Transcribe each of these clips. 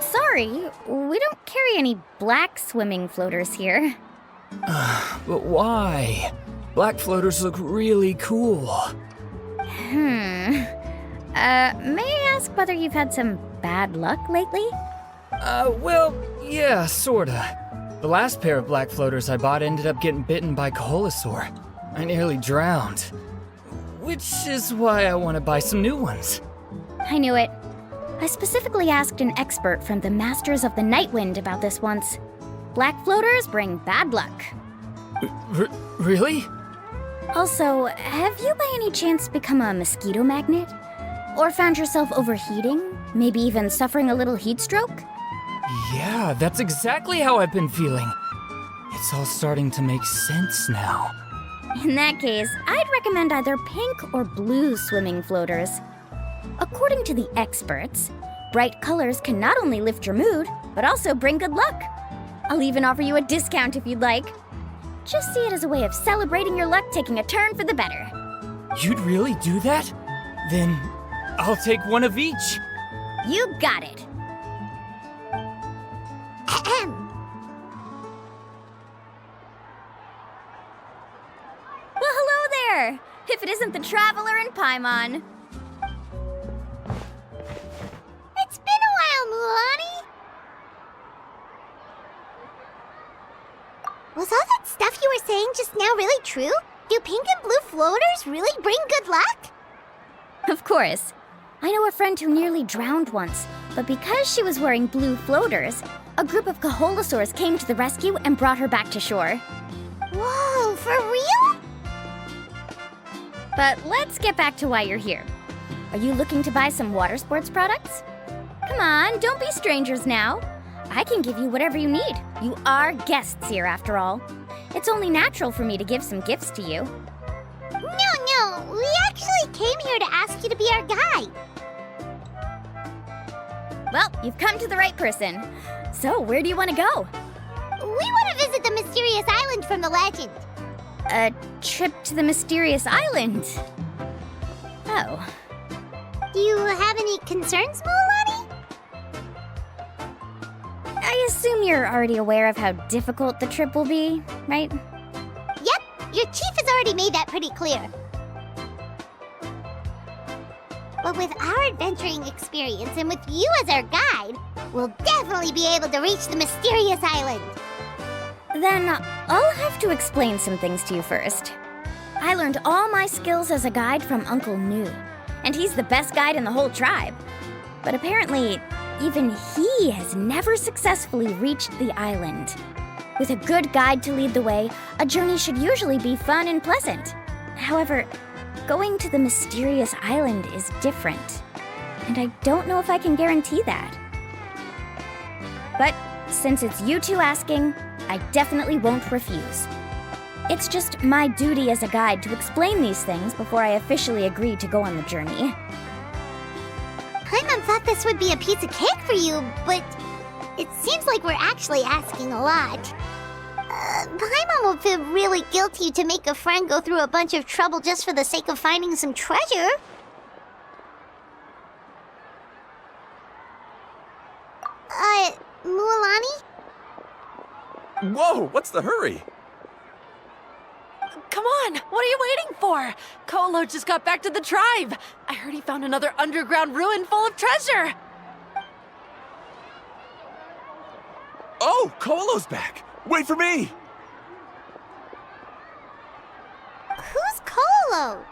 Sorry, we don't carry any black swimming floaters here. But why? Black floaters look really cool. May I ask whether you've had some bad luck lately? Well, yeah, sorta. The last pair of black floaters I bought ended up getting bitten by Koholosaur. I nearly drowned. Which is why I want to buy some new ones. I knew it. I specifically asked an expert from the Masters of the Nightwind about this once. Black floaters bring bad luck. Really? Also, have you by any chance become a mosquito magnet? Or found yourself overheating? Maybe even suffering a little heat stroke? Yeah, that's exactly how I've been feeling. It's all starting to make sense now. In that case, I'd recommend either pink or blue swimming floaters. According to the experts, bright colors can not only lift your mood, but also bring good luck. I'll even offer you a discount if you'd like. Just see it as a way of celebrating your luck taking a turn for the better. You'd really do that? Then I'll take one of each. You got it. Well, hello there! If it isn't the Traveler in Paimon. It's been a while, Mulan. Was all that stuff you were saying just now really true? Do pink and blue floaters really bring good luck? Of course. I know a friend who nearly drowned once, but because she was wearing blue floaters, a group of Koholosaurs came to the rescue and brought her back to shore. Whoa, for real? But let's get back to why you're here. Are you looking to buy some water sports products? Come on, don't be strangers now. I can give you whatever you need. You are guests here, after all. It's only natural for me to give some gifts to you. No, we actually came here to ask you to be our guide. Well, you've come to the right person. So, where do you want to go? We want to visit the mysterious island from the legend. A trip to the mysterious island? Oh. Do you have any concerns, Mulan? I assume you're already aware of how difficult the trip will be, right? Yep, your chief has already made that pretty clear. But with our adventuring experience and with you as our guide, we'll definitely be able to reach the mysterious island. Then I'll have to explain some things to you first. I learned all my skills as a guide from Uncle Nu, and he's the best guide in the whole tribe. But apparently, even he has never successfully reached the island. With a good guide to lead the way, a journey should usually be fun and pleasant. However, going to the mysterious island is different, and I don't know if I can guarantee that. But since it's you two asking, I definitely won't refuse. It's just my duty as a guide to explain these things before I officially agree to go on the journey. Paimon thought this would be a piece of cake for you, but it seems like we're actually asking a lot. Paimon will feel really guilty to make a friend go through a bunch of trouble just for the sake of finding some treasure. Mualani? Whoa, what's the hurry? Come on, what are you waiting for? Kolo just got back to the tribe. I heard he found another underground ruin full of treasure. Oh, Colo's back! Wait for me! Who's Colo?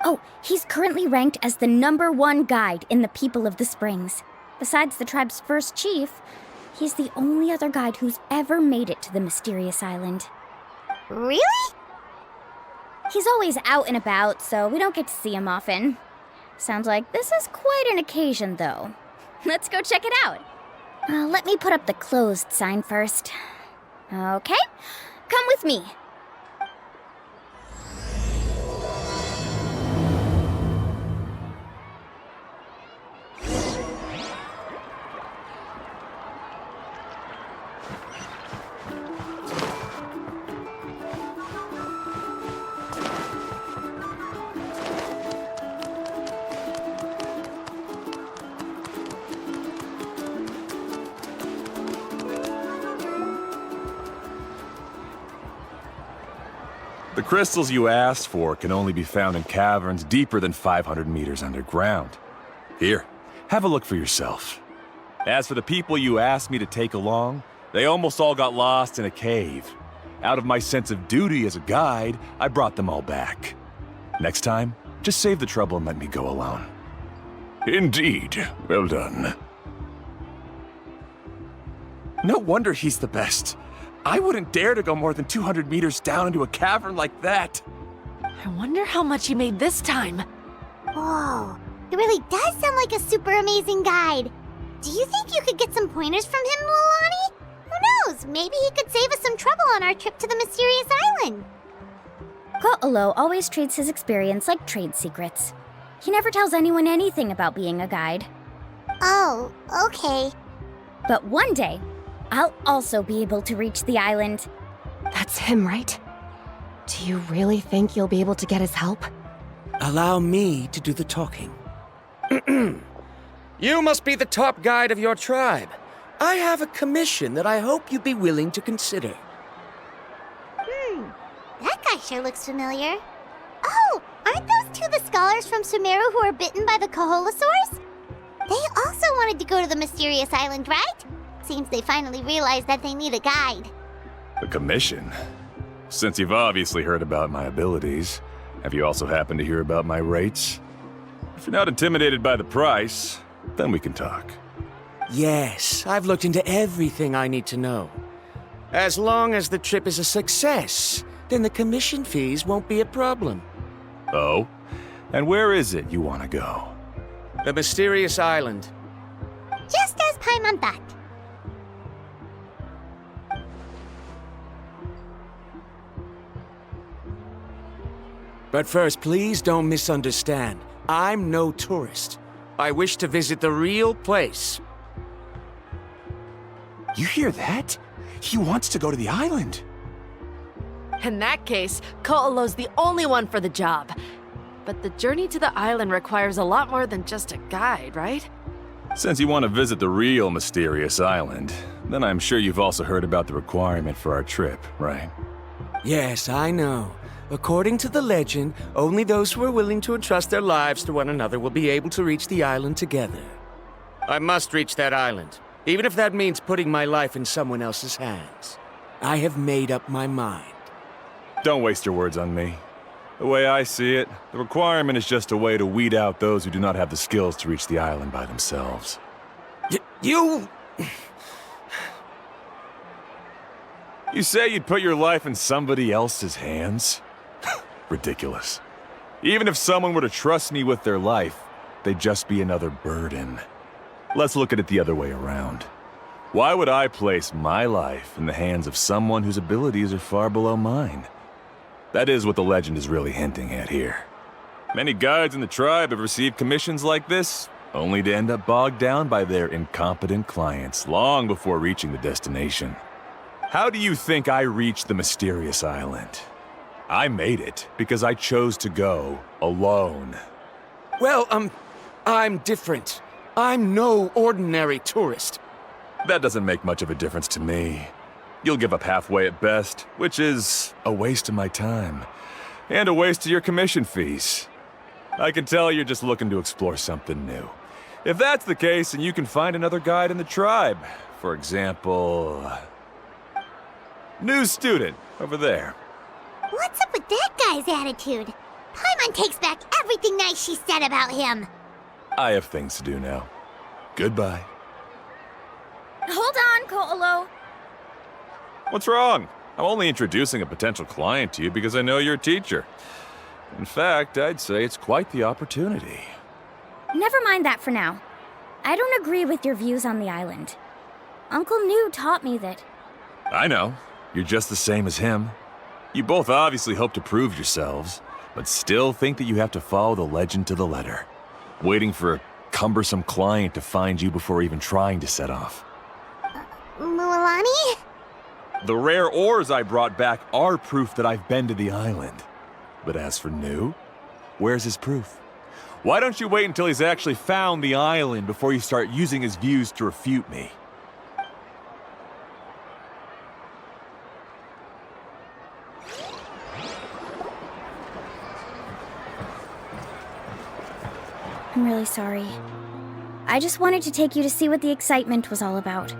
Oh, he's currently ranked as the #1 guide in the People of the Springs. Besides the tribe's first chief, he's the only other guide who's ever made it to the mysterious island. Really? He's always out and about, so we don't get to see him often. Sounds like this is quite an occasion, though. Let's go check it out. Let me put up the closed sign first. Okay, come with me. The crystals you asked for can only be found in caverns deeper than 500 meters underground. Here, have a look for yourself. As for the people you asked me to take along, they almost all got lost in a cave. Out of my sense of duty as a guide, I brought them all back. Next time, just save the trouble and let me go alone. Indeed. Well done. No wonder he's the best. I wouldn't dare to go more than 200 meters down into a cavern like that. I wonder how much he made this time. Whoa, it really does sound like a super amazing guide. Do you think you could get some pointers from him, Milani? Who knows, maybe he could save us some trouble on our trip to the mysterious island. Ko'olo always treats his experience like trade secrets. He never tells anyone anything about being a guide. Oh, okay. But one day, I'll also be able to reach the island. That's him, right? Do you really think you'll be able to get his help? Allow me to do the talking. You must be the top guide of your tribe. I have a commission that I hope you'd be willing to consider. That guy sure looks familiar. Oh, aren't those two the scholars from Sumeru who were bitten by the Koholosaurs? They also wanted to go to the mysterious island, right? Seems they finally realized that they need a guide. A commission? Since you've obviously heard about my abilities, have you also happened to hear about my rates? If you're not intimidated by the price, then we can talk. Yes, I've looked into everything I need to know. As long as the trip is a success, then the commission fees won't be a problem. Oh? And where is it you want to go? The mysterious island. Just as Paimon thought. But first, please don't misunderstand. I'm no tourist. I wish to visit the real place. You hear that? He wants to go to the island. In that case, Ko'olo's the only one for the job. But the journey to the island requires a lot more than just a guide, right? Since you want to visit the real mysterious island, then I'm sure you've also heard about the requirement for our trip, right? Yes, I know. According to the legend, only those who are willing to entrust their lives to one another will be able to reach the island together. I must reach that island, even if that means putting my life in someone else's hands. I have made up my mind. Don't waste your words on me. The way I see it, the requirement is just a way to weed out those who do not have the skills to reach the island by themselves. You... You say you'd put your life in somebody else's hands? Ridiculous. Even if someone were to trust me with their life, they'd just be another burden. Let's look at it the other way around. Why would I place my life in the hands of someone whose abilities are far below mine? That is what the legend is really hinting at here. Many guides in the tribe have received commissions like this, only to end up bogged down by their incompetent clients long before reaching the destination. How do you think I reached the mysterious island? I made it because I chose to go alone. Well, I'm different. I'm no ordinary tourist. That doesn't make much of a difference to me. You'll give up halfway at best, which is a waste of my time. And a waste of your commission fees. I can tell you're just looking to explore something new. If that's the case, then you can find another guide in the tribe. For example... new student, over there. What's up with that guy's attitude? Paimon takes back everything nice she said about him. I have things to do now. Goodbye. Hold on, Ko'olo. What's wrong? I'm only introducing a potential client to you because I know you're a teacher. In fact, I'd say it's quite the opportunity. Never mind that for now. I don't agree with your views on the island. Uncle New taught me that... I know. You're just the same as him. You both obviously hope to prove yourselves, but still think that you have to follow the legend to the letter, waiting for a cumbersome client to find you before even trying to set off. Mualani? The rare ores I brought back are proof that I've been to the island. But as for New, where's his proof? Why don't you wait until he's actually found the island before you start using his views to refute me? I'm really sorry. I just wanted to take you to see what the excitement was all about.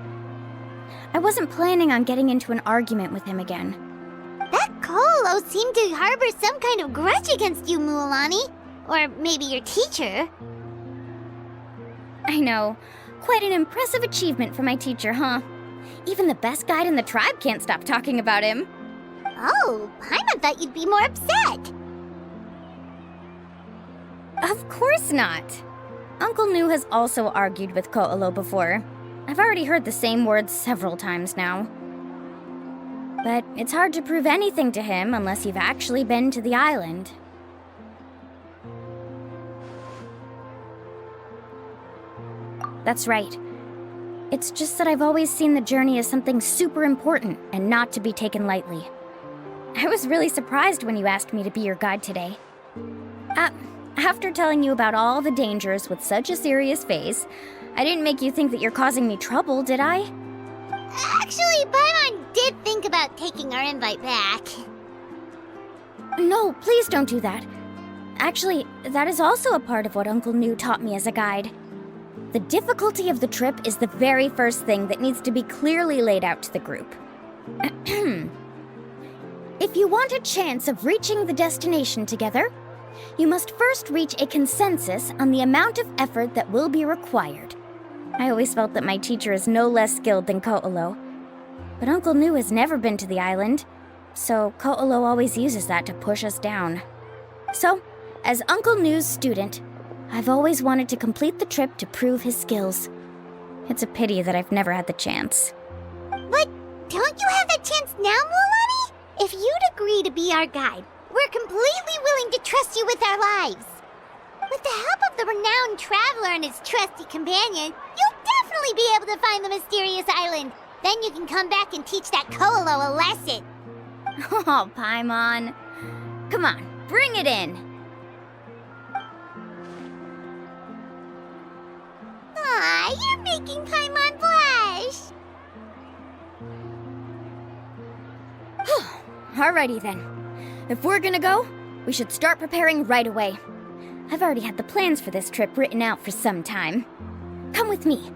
I wasn't planning on getting into an argument with him again. That Ko'olo seemed to harbor some kind of grudge against you, Mualani. Or maybe your teacher. I know. Quite an impressive achievement for my teacher, huh? Even the best guide in the tribe can't stop talking about him. Oh, Paimon thought you'd be more upset. Of course not. Uncle New has also argued with Ko'olo before. I've already heard the same words several times now. But it's hard to prove anything to him unless you've actually been to the island. That's right. It's just that I've always seen the journey as something super important and not to be taken lightly. I was really surprised when you asked me to be your guide today. After telling you about all the dangers with such a serious face, I didn't make you think that you're causing me trouble, did I? Actually, Paimon did think about taking our invite back. No, please don't do that. Actually, that is also a part of what Uncle New taught me as a guide. The difficulty of the trip is the very first thing that needs to be clearly laid out to the group. If you want a chance of reaching the destination together, you must first reach a consensus on the amount of effort that will be required. I always felt that my teacher is no less skilled than Ko'olo. But Uncle New has never been to the island, so Ko'olo always uses that to push us down. So, as Uncle New's student, I've always wanted to complete the trip to prove his skills. It's a pity that I've never had the chance. But don't you have that chance now, Mualani? If you'd agree to be our guide, we're completely willing to trust you with our lives. With the help of the renowned traveler and his trusty companion, you'll definitely be able to find the mysterious island. Then you can come back and teach that Ko'olo a lesson. Oh, Paimon. Come on, bring it in. Aw, you're making Paimon blush. Alrighty then. If we're gonna go, we should start preparing right away. I've already had the plans for this trip written out for some time. Come with me.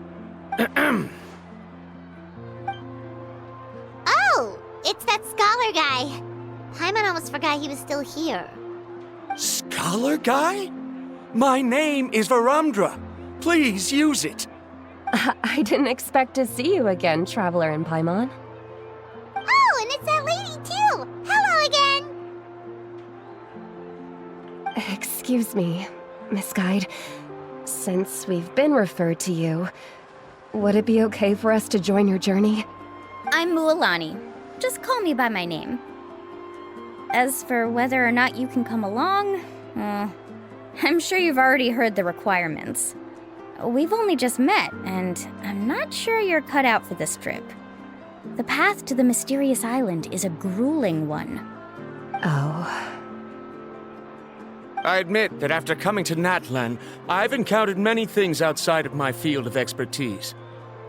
Oh, it's that scholar guy. Paimon almost forgot he was still here. Scholar guy? My name is Varumdra. Please use it. I didn't expect to see you again, Traveler in Paimon. Oh, and it's that lady too. Hello again. Excuse me, Miss Guide. Since we've been referred to you, would it be okay for us to join your journey? I'm Mualani. Just call me by my name. As for whether or not you can come along, I'm sure you've already heard the requirements. We've only just met, and I'm not sure you're cut out for this trip. The path to the mysterious island is a grueling one. Oh. I admit that after coming to Natlan, I've encountered many things outside of my field of expertise.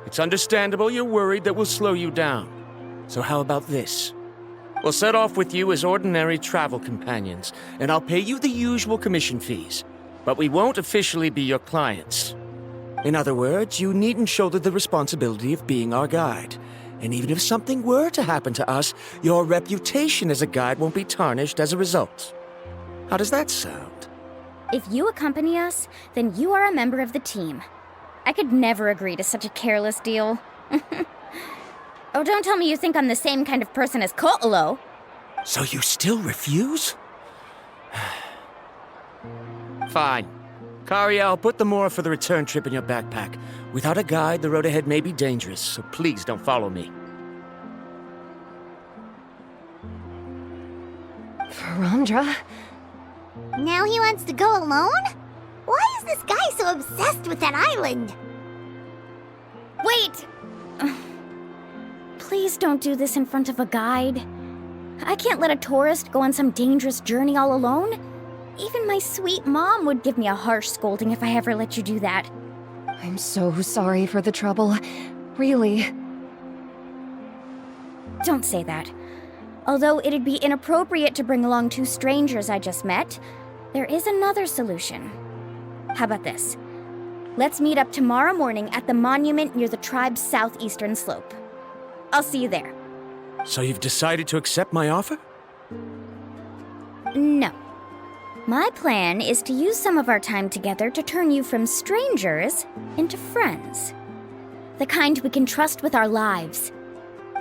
It's understandable you're worried that we'll slow you down. So how about this? We'll set off with you as ordinary travel companions, and I'll pay you the usual commission fees. But we won't officially be your clients. In other words, you needn't shoulder the responsibility of being our guide. And even if something were to happen to us, your reputation as a guide won't be tarnished as a result. How does that sound? If you accompany us, then you are a member of the team. I could never agree to such a careless deal. Oh, don't tell me you think I'm the same kind of person as Ko'olo. So you still refuse? Fine. Kariel, put the more for the return trip in your backpack. Without a guide, the road ahead may be dangerous, so please don't follow me. Verandra? Now he wants to go alone? Why is this guy so obsessed with that island? Wait! Please don't do this in front of a guide. I can't let a tourist go on some dangerous journey all alone. Even my sweet mom would give me a harsh scolding if I ever let you do that. I'm so sorry for the trouble. Really. Don't say that. Although it'd be inappropriate to bring along two strangers I just met, there is another solution. How about this? Let's meet up tomorrow morning at the monument near the tribe's southeastern slope. I'll see you there. So you've decided to accept my offer? No. My plan is to use some of our time together to turn you from strangers into friends. The kind we can trust with our lives.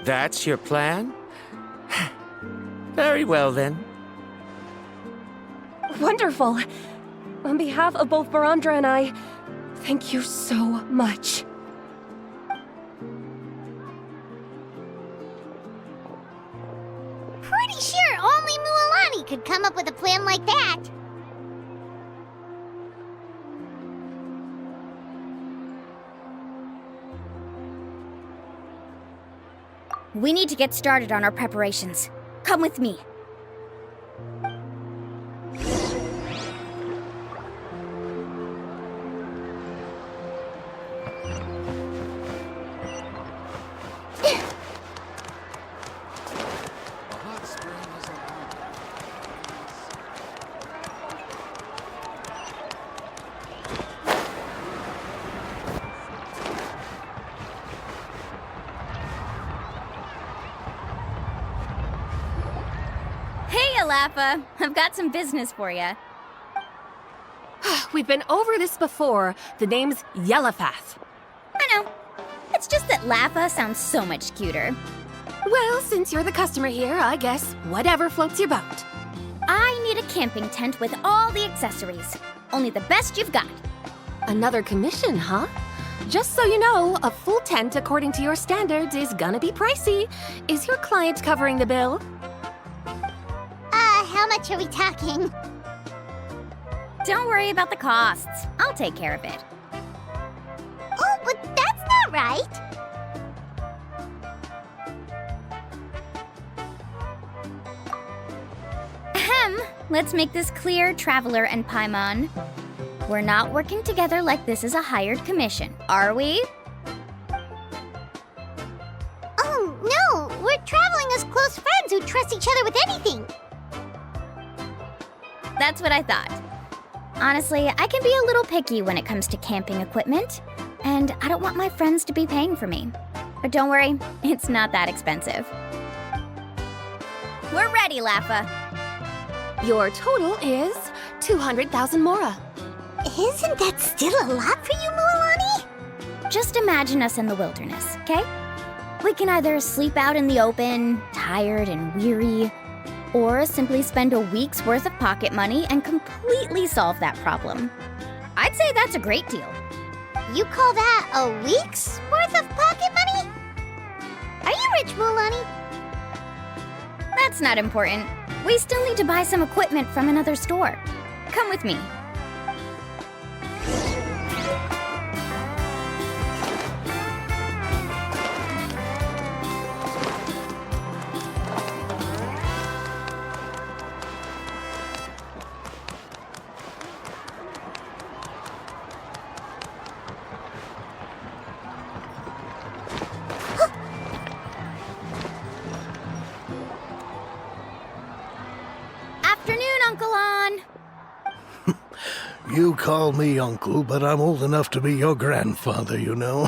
That's your plan? Very well, then. Wonderful. On behalf of both Verandra and I, thank you so much. Pretty sure only Mualani could come up with a plan like that. We need to get started on our preparations. Come with me. Laffa, I've got some business for you. We've been over this before. The name's Yellowfath. I know. It's just that Laffa sounds so much cuter. Well, since you're the customer here, I guess whatever floats your boat. I need a camping tent with all the accessories. Only the best you've got. Another commission, huh? Just so you know, a full tent according to your standards is gonna be pricey. Is your client covering the bill? How much are we talking? Don't worry about the costs. I'll take care of it. Oh, but that's not right. Ahem. Let's make this clear, Traveler and Paimon. We're not working together like this is a hired commission, are we? Oh, no! We're traveling as close friends who trust each other with anything. That's what I thought. Honestly, I can be a little picky when it comes to camping equipment, and I don't want my friends to be paying for me. But don't worry, it's not that expensive. We're ready, Laffa. Your total is 200,000 mora. Isn't that still a lot for you, Mualani? Just imagine us in the wilderness, okay? We can either sleep out in the open, tired and weary, or simply spend a week's worth of pocket money and completely solve that problem. I'd say that's a great deal. You call that a week's worth of pocket money? Are you rich, Mualani? That's not important. We still need to buy some equipment from another store. Come with me. You call me uncle, but I'm old enough to be your grandfather, you know.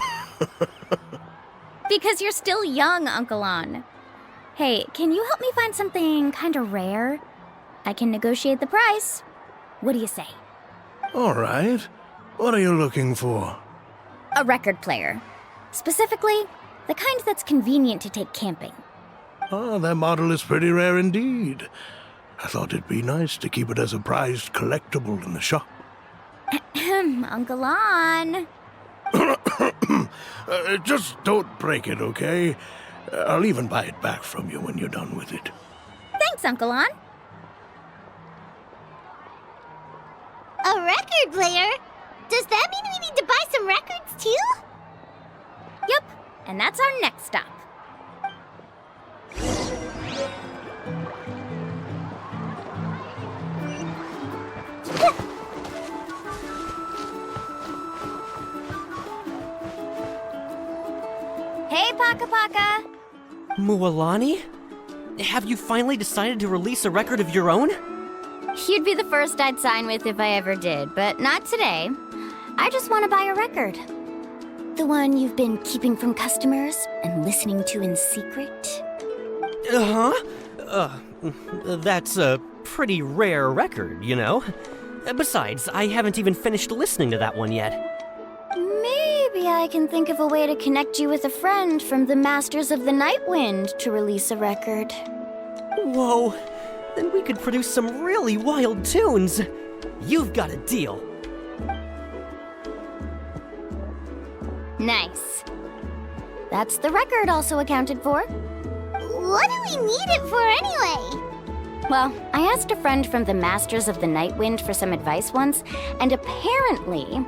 Because you're still young, Uncle On. Hey, can you help me find something kinda rare? I can negotiate the price. What do you say? All right. What are you looking for? A record player. Specifically, the kind that's convenient to take camping. Ah, that model is pretty rare indeed. I thought it'd be nice to keep it as a prized collectible in the shop. Uncle On. Just don't break it, okay? I'll even buy it back from you when you're done with it. Thanks, Uncle On. A record player? Does that mean we need to buy some records too? Yep, and that's our next stop. Hey, Paka Paka! Mualani? Have you finally decided to release a record of your own? You'd be the first I'd sign with if I ever did, but not today. I just want to buy a record. The one you've been keeping from customers and listening to in secret? That's a pretty rare record, you know? Besides, I haven't even finished listening to that one yet. Maybe I can think of a way to connect you with a friend from the Masters of the Night Wind to release a record. Whoa, then we could produce some really wild tunes. You've got a deal. Nice. That's the record also accounted for. What do we need it for anyway? Well, I asked a friend from the Masters of the Night Wind for some advice once, and apparently,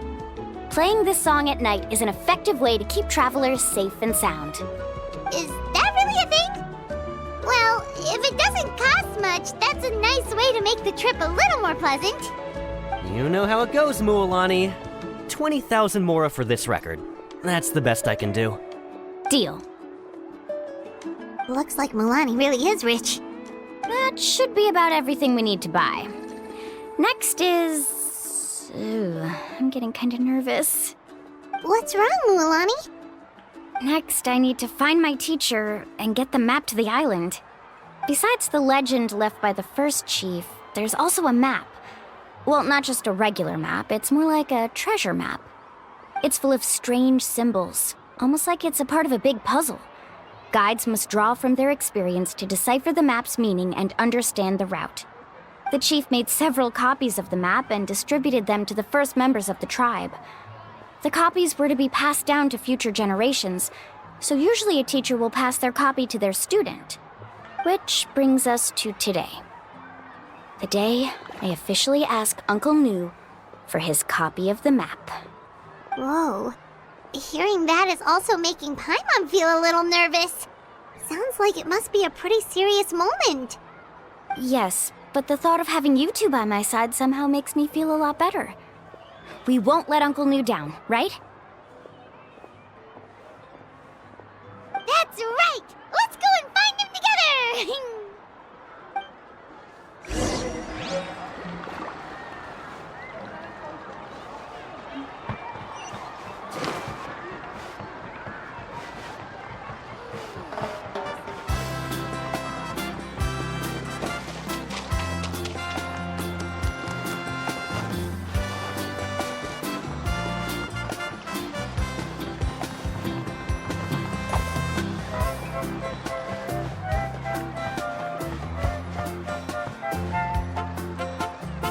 playing this song at night is an effective way to keep travelers safe and sound. Is that really a thing? Well, if it doesn't cost much, that's a nice way to make the trip a little more pleasant. You know how it goes, Mualani. 20,000 mora for this record. That's the best I can do. Deal. Looks like Milani really is rich. That should be about everything we need to buy. Next is... Ooh, I'm getting kinda nervous. What's wrong, Milani? Next, I need to find my teacher and get the map to the island. Besides the legend left by the first chief, there's also a map. Well, not just a regular map, it's more like a treasure map. It's full of strange symbols, almost like it's a part of a big puzzle. Guides must draw from their experience to decipher the map's meaning and understand the route. The chief made several copies of the map and distributed them to the first members of the tribe. The copies were to be passed down to future generations, so usually a teacher will pass their copy to their student. Which brings us to today. The day I officially ask Uncle Nu for his copy of the map. Whoa. Hearing that is also making Paimon feel a little nervous. Sounds like it must be a pretty serious moment. Yes, but the thought of having you two by my side somehow makes me feel a lot better. We won't let Uncle Nu down, right? That's right! Let's go and find him together!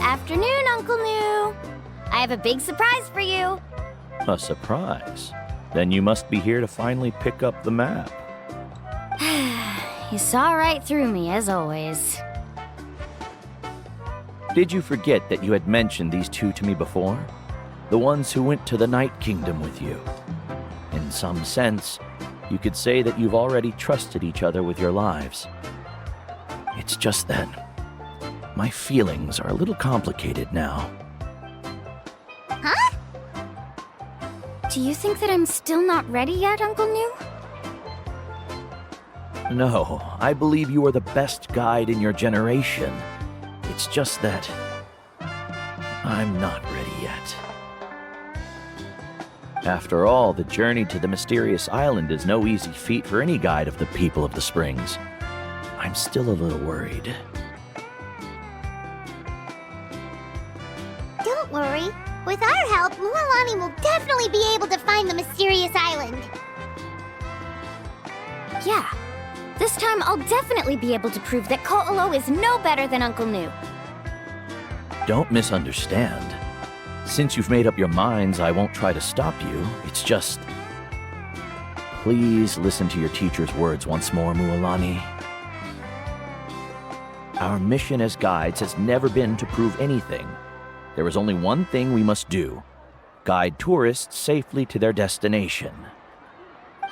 Afternoon, Uncle Nu. I have a big surprise for you. A surprise? Then you must be here to finally pick up the map. You saw right through me, as always. Did you forget that you had mentioned these two to me before? The ones who went to the Night Kingdom with you. In some sense, you could say that you've already trusted each other with your lives. It's just that my feelings are a little complicated now. Huh? Do you think that I'm still not ready yet, Uncle Nu? No, I believe you are the best guide in your generation. It's just that I'm not ready yet. After all, the journey to the mysterious island is no easy feat for any guide of the people of the Springs. I'm still a little worried. Don't worry. With our help, Mualani will definitely be able to find the mysterious island. Yeah. This time I'll definitely be able to prove that Ko'olo is no better than Uncle Nu. Don't misunderstand. Since you've made up your minds, I won't try to stop you. It's just... Please listen to your teacher's words once more, Mualani. Our mission as guides has never been to prove anything. There is only one thing we must do. Guide tourists safely to their destination.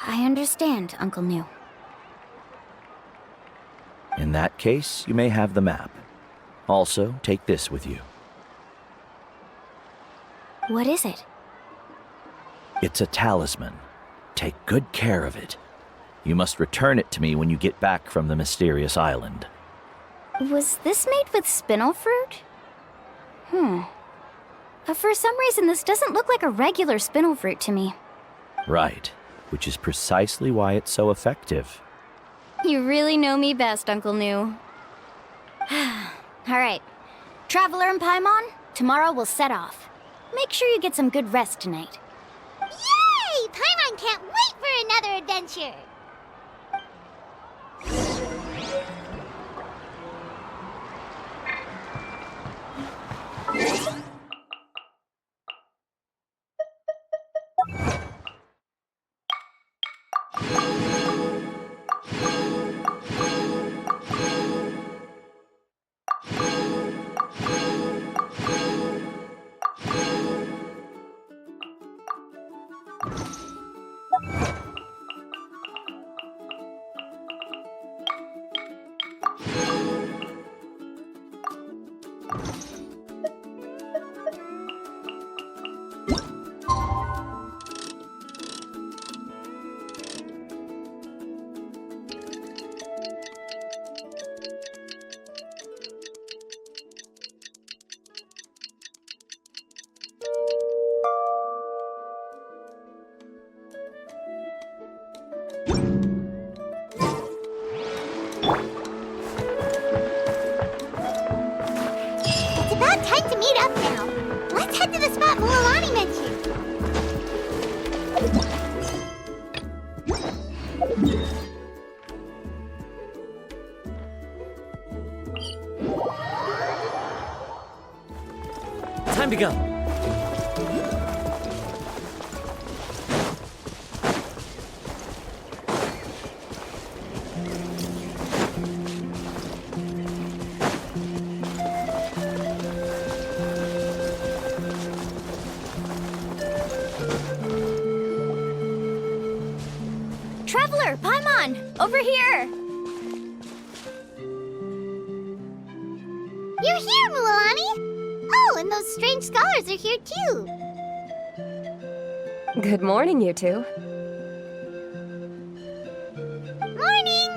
I understand, Uncle Nu. In that case, you may have the map. Also, take this with you. What is it? It's a talisman. Take good care of it. You must return it to me when you get back from the mysterious island. Was this made with spinel fruit? For some reason, this doesn't look like a regular spinel fruit to me. Right, which is precisely why it's so effective. You really know me best, Uncle Nu. Alright. Traveler and Paimon, tomorrow we'll set off. Make sure you get some good rest tonight. Yay! Paimon can't wait for another adventure! It's about time to meet up now. Let's head to the spot Mualani mentioned. Time to go. Traveler, Paimon, over here! You're here, Mualani! Oh, and those strange scholars are here too. Good morning, you two. Morning!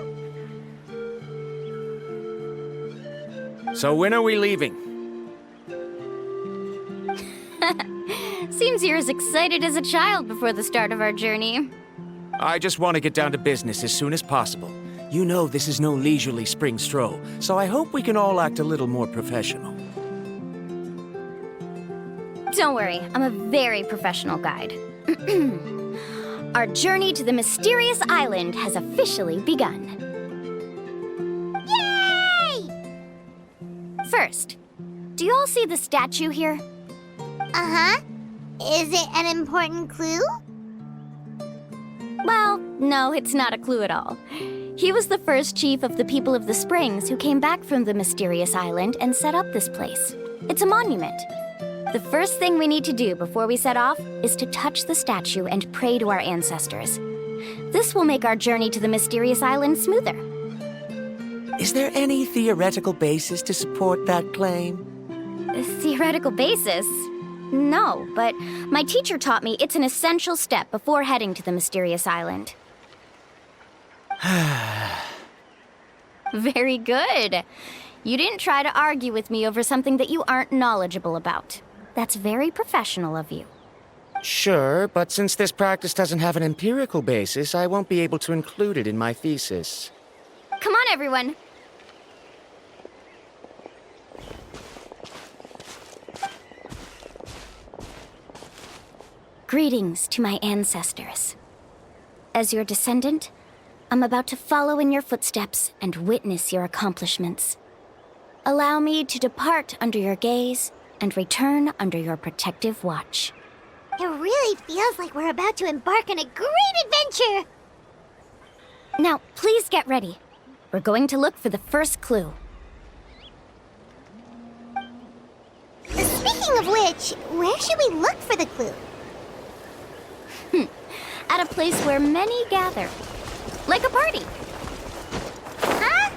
So when are we leaving? Seems you're as excited as a child before the start of our journey. I just want to get down to business as soon as possible. You know this is no leisurely spring stroll, so I hope we can all act a little more professional. Don't worry, I'm a very professional guide. Our journey to the mysterious island has officially begun. Yay! First, do you all see the statue here? Uh-huh. Is it an important clue? Well, no, it's not a clue at all. He was the first chief of the people of the Springs who came back from the mysterious island and set up this place. It's a monument. The first thing we need to do before we set off is to touch the statue and pray to our ancestors. This will make our journey to the mysterious island smoother. Is there any theoretical basis to support that claim? A theoretical basis? No, but my teacher taught me it's an essential step before heading to the mysterious island. Very good. You didn't try to argue with me over something that you aren't knowledgeable about. That's very professional of you. Sure, but since this practice doesn't have an empirical basis, I won't be able to include it in my thesis. Come on, everyone. Greetings to my ancestors. As your descendant, I'm about to follow in your footsteps and witness your accomplishments. Allow me to depart under your gaze and return under your protective watch. It really feels like we're about to embark on a great adventure! Now, please get ready. We're going to look for the first clue. Speaking of which, where should we look for the clue? At a place where many gather. Like a party. Huh?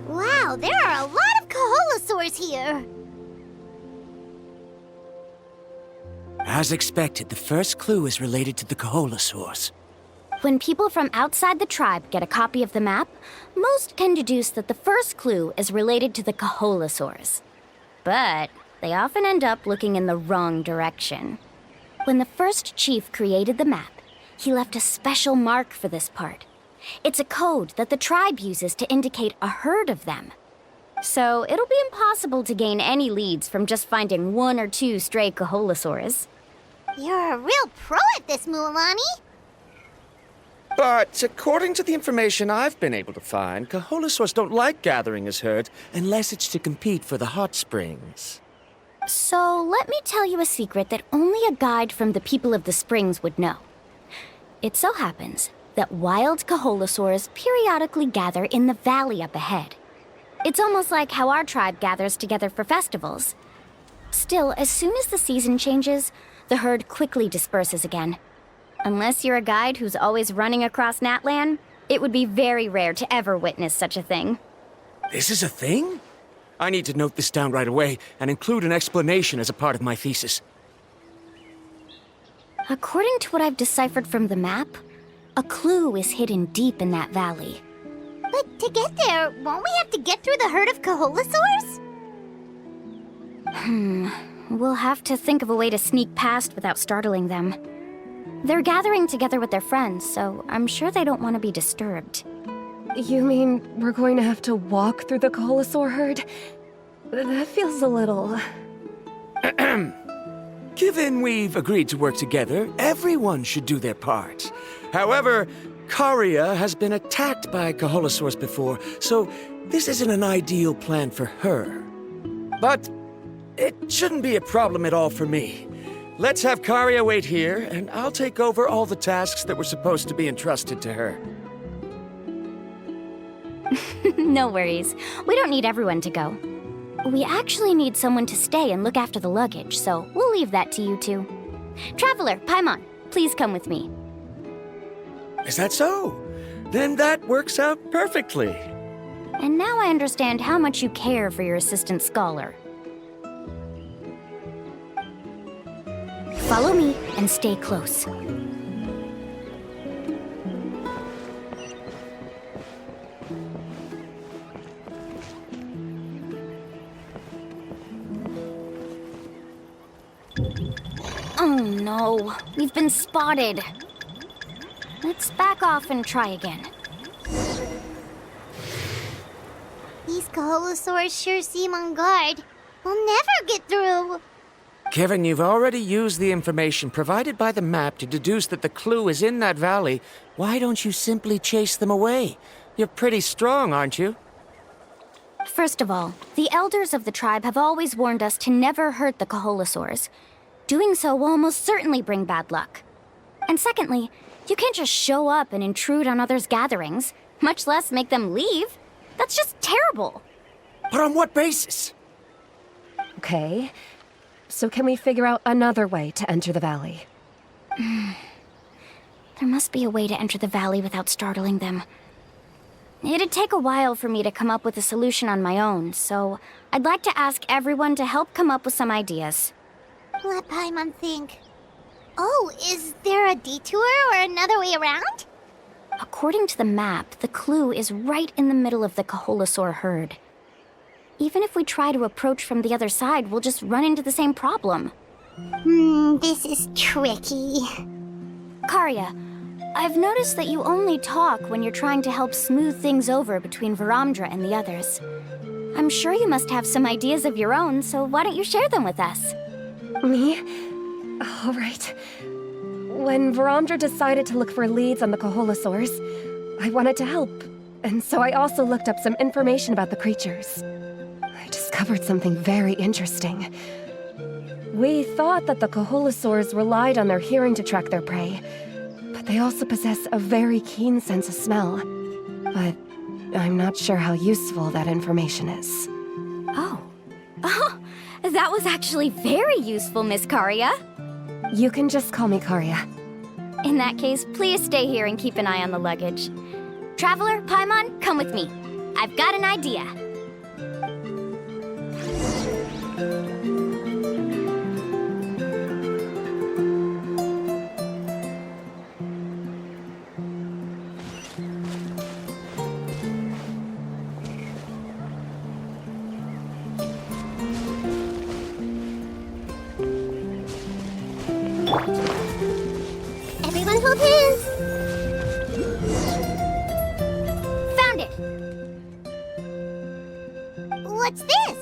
Wow, there are a lot of Kaholosaurs here! As expected, the first clue is related to the Kaholosaurs. When people from outside the tribe get a copy of the map, most can deduce that the first clue is related to the Kaholosaurs. But they often end up looking in the wrong direction. When the first chief created the map, he left a special mark for this part. It's a code that the tribe uses to indicate a herd of them. So it'll be impossible to gain any leads from just finding one or two stray Kaholosaurs. You're a real pro at this, Mualani! But according to the information I've been able to find, Kaholosaurs don't like gathering as herds unless it's to compete for the hot springs. So let me tell you a secret that only a guide from the people of the springs would know. It so happens that wild Kaholosaurs periodically gather in the valley up ahead. It's almost like how our tribe gathers together for festivals. Still, as soon as the season changes, the herd quickly disperses again. Unless you're a guide who's always running across Natlan, it would be very rare to ever witness such a thing. This is a thing? I need to note this down right away and include an explanation as a part of my thesis. According to what I've deciphered from the map, a clue is hidden deep in that valley. But to get there, won't we have to get through the herd of Kaholosaurs? We'll have to think of a way to sneak past without startling them. They're gathering together with their friends, so I'm sure they don't want to be disturbed. You mean we're going to have to walk through the Kaholosaur herd? That feels a little... Given we've agreed to work together, everyone should do their part. However, Karia has been attacked by Kaholosaurs before, so this isn't an ideal plan for her. But it shouldn't be a problem at all for me. Let's have Karia wait here, and I'll take over all the tasks that were supposed to be entrusted to her. No worries. We don't need everyone to go. We actually need someone to stay and look after the luggage, so we'll leave that to you two. Traveler, Paimon, please come with me. Is that so? Then that works out perfectly. And now I understand how much you care for your assistant scholar. Follow me and stay close. Oh no, we've been spotted. Let's back off and try again. These Kaholosaurs sure seem on guard. We'll never get through. Given you've already used the information provided by the map to deduce that the clue is in that valley, why don't you simply chase them away? You're pretty strong, aren't you? First of all, the elders of the tribe have always warned us to never hurt the Kaholosaurs. Doing so will almost certainly bring bad luck. And secondly, you can't just show up and intrude on others' gatherings, much less make them leave. That's just terrible. But on what basis? Okay. So can we figure out another way to enter the valley? There must be a way to enter the valley without startling them. It'd take a while for me to come up with a solution on my own, so I'd like to ask everyone to help come up with some ideas. Let Paimon think. Oh, is there a detour or another way around? According to the map, the clue is right in the middle of the Kaholosaur herd. Even if we try to approach from the other side, we'll just run into the same problem. This is tricky. Karya, I've noticed that you only talk when you're trying to help smooth things over between Varamdra and the others. I'm sure you must have some ideas of your own, so why don't you share them with us? Me? All right. When Varamdra decided to look for leads on the Kaholosaurs, I wanted to help, and so I also looked up some information about the creatures. I discovered something very interesting. We thought that the Kaholosaurs relied on their hearing to track their prey, but they also possess a very keen sense of smell. But I'm not sure how useful that information is. Oh, that was actually very useful, Miss Karya. You can just call me Karya. In that case, please stay here and keep an eye on the luggage. Traveler, Paimon, come with me. I've got an idea. Everyone hold hands. Found it! What's this?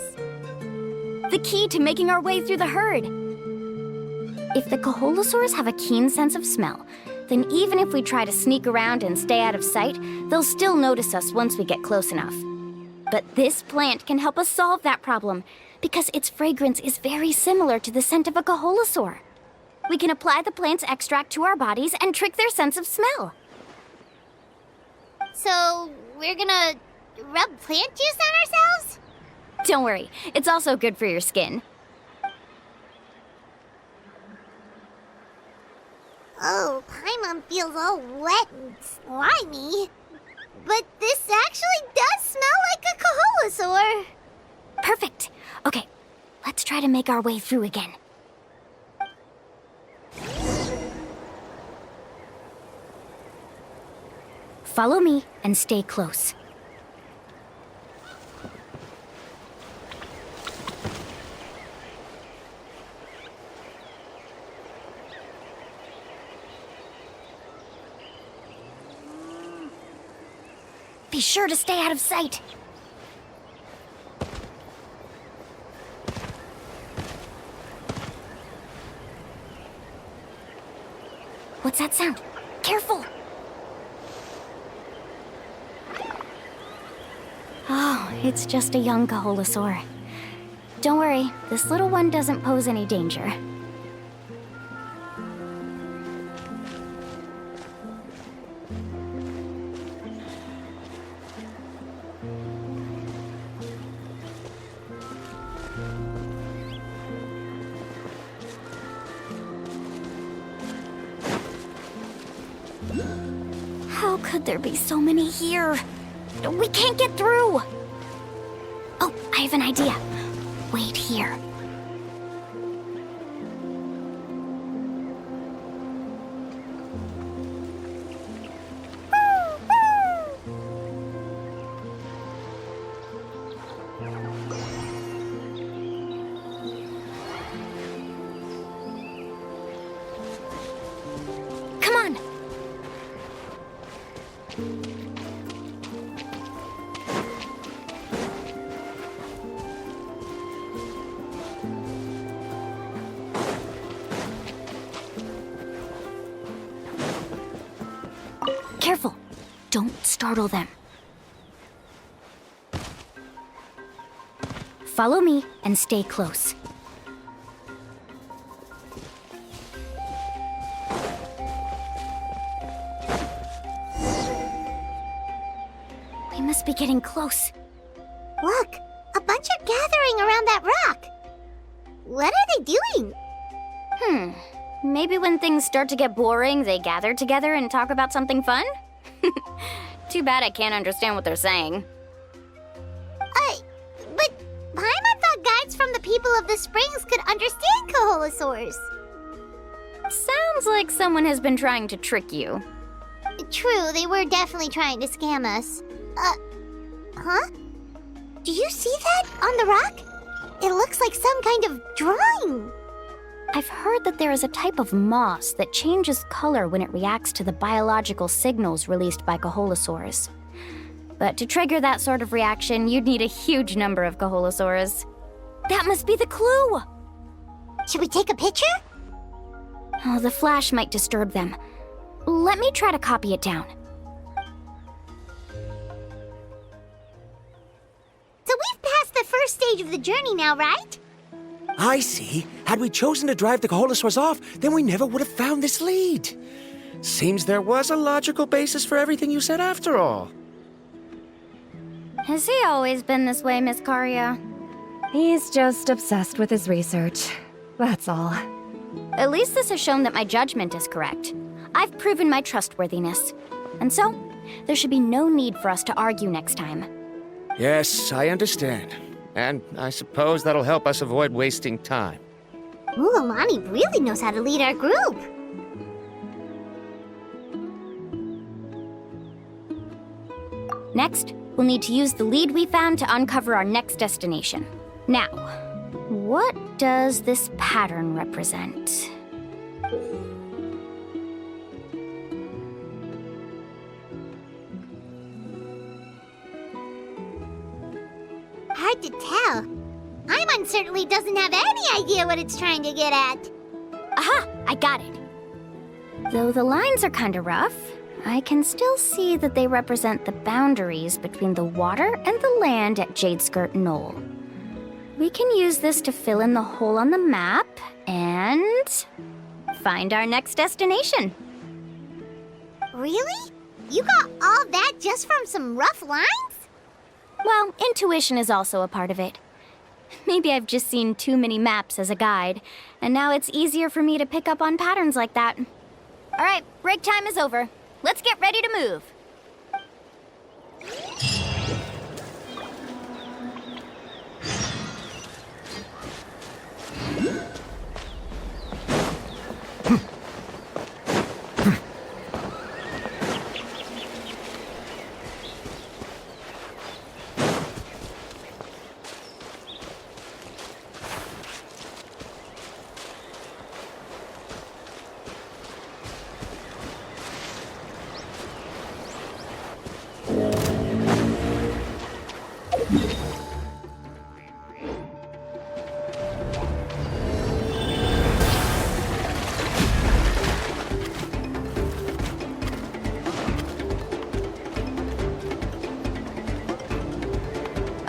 The key to making our way through the herd. If the Kaholosaurs have a keen sense of smell, then even if we try to sneak around and stay out of sight, they'll still notice us once we get close enough. But this plant can help us solve that problem, because its fragrance is very similar to the scent of a Kaholosaur. We can apply the plant's extract to our bodies and trick their sense of smell. So, we're gonna rub plant juice on ourselves? Don't worry, it's also good for your skin. Oh, Paimon feels all wet and slimy. But this actually does smell like a Kaholosaur. Perfect. Okay, let's try to make our way through again. Follow me and stay close. Be sure to stay out of sight. What's that sound? Careful! Oh, it's just a young Kaholosaur. Don't worry, this little one doesn't pose any danger. How could there be so many here? We can't get through! Oh, I have an idea. Wait here. Come on! Careful! Don't startle them. Follow me and stay close. We must be getting close. Look, a bunch are gathering around that rock. What are they doing? Maybe when things start to get boring, they gather together and talk about something fun? Too bad I can't understand what they're saying. But Paimon thought guides from the people of the springs could understand Kaholosaurs. Sounds like someone has been trying to trick you. True, they were definitely trying to scam us. Huh? Do you see that on the rock? It looks like some kind of drawing. I've heard that there is a type of moss that changes color when it reacts to the biological signals released by Kaholosaurs. But to trigger that sort of reaction, you'd need a huge number of Kaholosaurs. That must be the clue! Should we take a picture? Oh, the flash might disturb them. Let me try to copy it down. So we've passed the first stage of the journey now, right? I see. Had we chosen to drive the Kaholosaurs off, then we never would have found this lead. Seems there was a logical basis for everything you said after all. Has he always been this way, Miss Karia? He's just obsessed with his research. That's all. At least this has shown that my judgment is correct. I've proven my trustworthiness. And so, there should be no need for us to argue next time. Yes, I understand. And I suppose that'll help us avoid wasting time. Ulamani really knows how to lead our group. Next, we'll need to use the lead we found to uncover our next destination. Now, what does this pattern represent? Hard to tell. Paimon certainly doesn't have any idea what it's trying to get at. Aha! I got it. Though the lines are kinda rough, I can still see that they represent the boundaries between the water and the land at Jadeskirt Knoll. We can use this to fill in the hole on the map and find our next destination. Really? You got all that just from some rough lines? Well, intuition is also a part of it. Maybe I've just seen too many maps as a guide, and now it's easier for me to pick up on patterns like that. All right, break time is over. Let's get ready to move.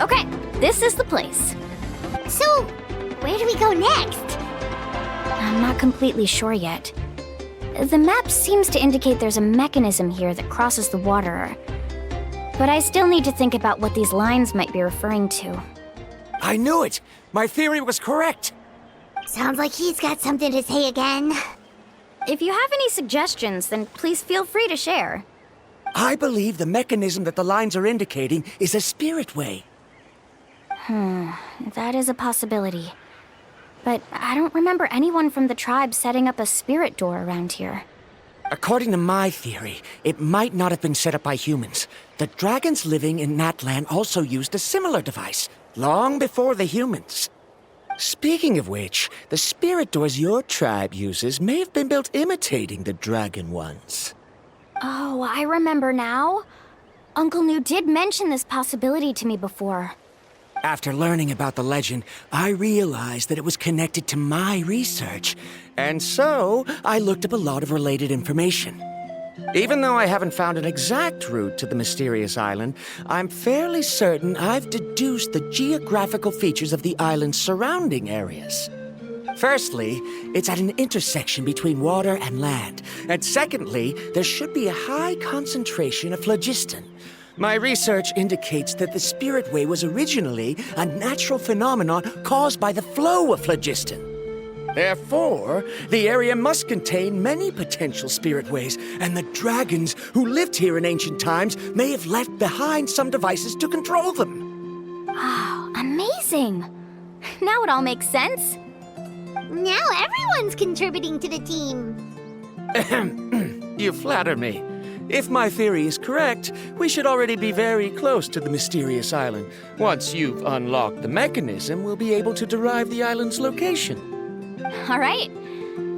Okay, this is the place. So, where do we go next? I'm not completely sure yet. The map seems to indicate there's a mechanism here that crosses the water. But I still need to think about what these lines might be referring to. I knew it! My theory was correct! Sounds like he's got something to say again. If you have any suggestions, then please feel free to share. I believe the mechanism that the lines are indicating is a spirit way. That is a possibility. But I don't remember anyone from the tribe setting up a spirit door around here. According to my theory, it might not have been set up by humans. The dragons living in Natlan also used a similar device, long before the humans. Speaking of which, the spirit doors your tribe uses may have been built imitating the dragon ones. Oh, I remember now. Uncle New did mention this possibility to me before. After learning about the legend, I realized that it was connected to my research, and so I looked up a lot of related information. Even though I haven't found an exact route to the mysterious island, I'm fairly certain I've deduced the geographical features of the island's surrounding areas. Firstly, it's at an intersection between water and land, and secondly, there should be a high concentration of phlogiston. My research indicates that the Spirit Way was originally a natural phenomenon caused by the flow of phlogiston. Therefore, the area must contain many potential Spirit Ways, and the dragons who lived here in ancient times may have left behind some devices to control them. Oh, amazing! Now it all makes sense. Now everyone's contributing to the team. You flatter me. If my theory is correct, we should already be very close to the mysterious island. Once you've unlocked the mechanism, we'll be able to derive the island's location. All right.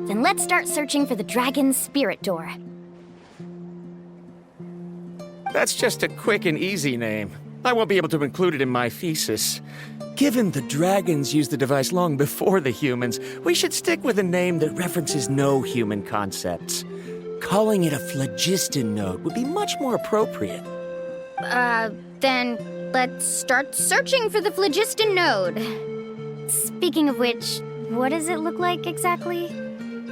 Then let's start searching for the dragon's spirit door. That's just a quick and easy name. I won't be able to include it in my thesis. Given the dragons used the device long before the humans, we should stick with a name that references no human concepts. Calling it a phlogiston node would be much more appropriate. Then let's start searching for the phlogiston node. Speaking of which, what does it look like exactly?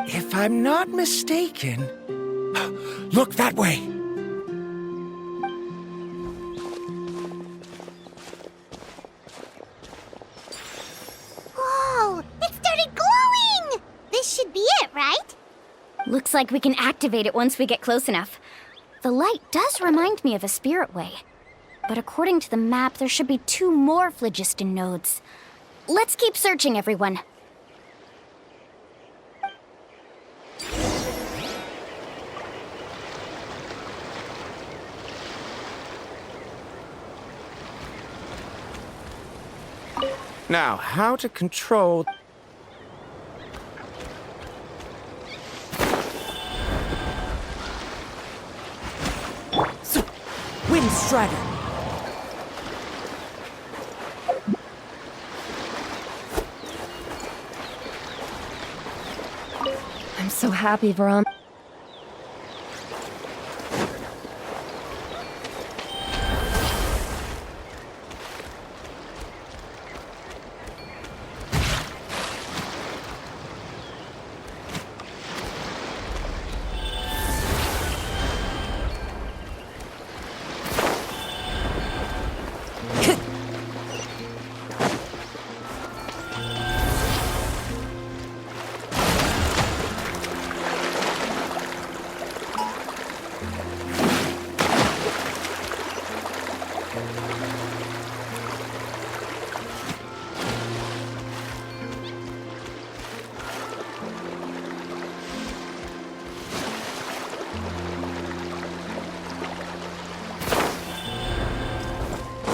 If I'm not mistaken... Look that way! Whoa! It started glowing! This should be it, right? Looks like we can activate it once we get close enough. The light does remind me of a spirit way. But according to the map, there should be 2 more phlogiston nodes. Let's keep searching, everyone. Now, how to control... Wind Strider! I'm so happy, Varam.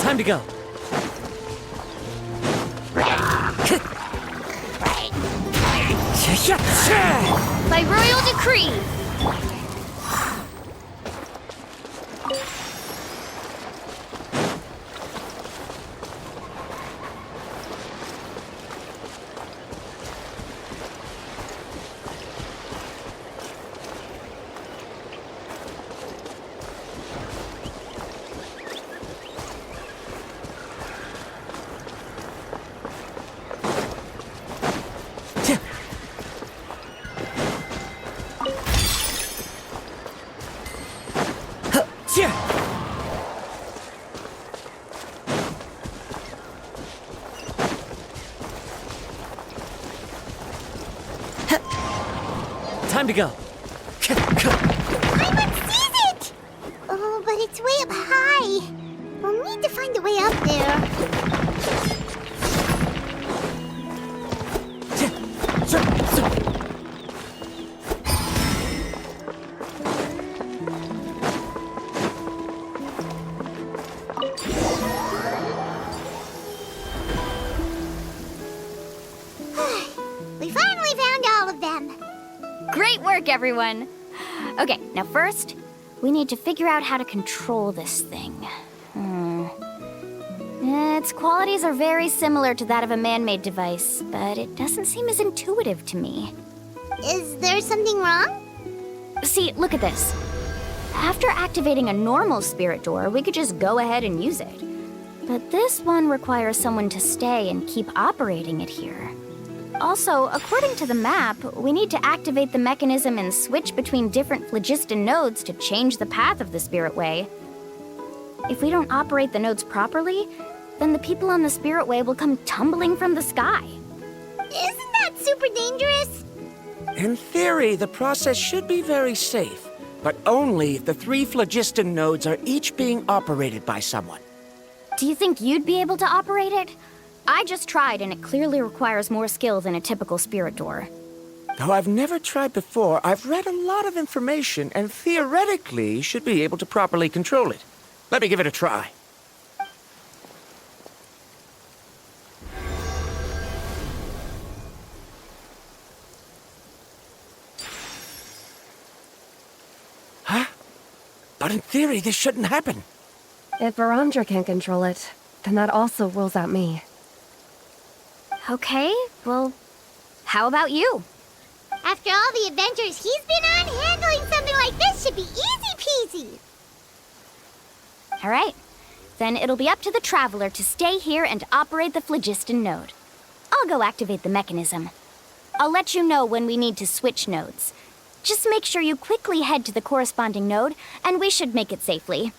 Time to go. By royal decree! time to go. Paimon sees it! Oh, but it's way up high. We'll need to find a way up there. We finally found all of them. Great work, everyone! Okay, now first, we need to figure out how to control this thing. Its qualities are very similar to that of a man-made device, but it doesn't seem as intuitive to me. Is there something wrong? See, look at this. After activating a normal spirit door, we could just go ahead and use it. But this one requires someone to stay and keep operating it here. Also, according to the map, we need to activate the mechanism and switch between different phlogiston nodes to change the path of the spirit way. If we don't operate the nodes properly, then the people on the spirit way will come tumbling from the sky. Isn't that super dangerous? In theory, the process should be very safe, but only if the 3 phlogiston nodes are each being operated by someone. Do you think you'd be able to operate it? I just tried, and it clearly requires more skill than a typical spirit door. Though I've never tried before, I've read a lot of information and theoretically should be able to properly control it. Let me give it a try. Huh? But in theory, this shouldn't happen. If Varamdra can't control it, then that also rules out me. Okay, well, how about you? After all the adventures he's been on, handling something like this should be easy peasy. All right, then it'll be up to the Traveler to stay here and operate the phlogiston node. I'll go activate the mechanism. I'll let you know when we need to switch nodes. Just make sure you quickly head to the corresponding node, and we should make it safely.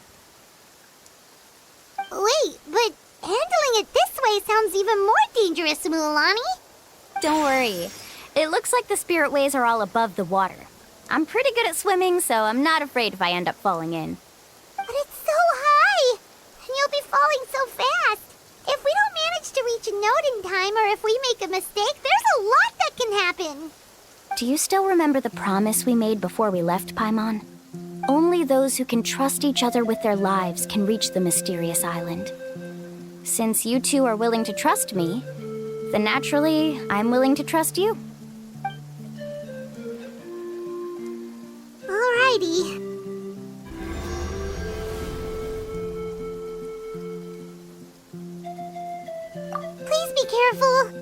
Wait, but handling it this way sounds even more dangerous, Mualani. Don't worry. It looks like the spirit ways are all above the water. I'm pretty good at swimming, so I'm not afraid if I end up falling in. But it's so high, and you'll be falling so fast. If we don't manage to reach a node in time, or if we make a mistake, there's a lot that can happen. Do you still remember the promise we made before we left, Paimon? Only those who can trust each other with their lives can reach the mysterious island. Since you two are willing to trust me, then naturally, I'm willing to trust you. Alrighty. Please be careful.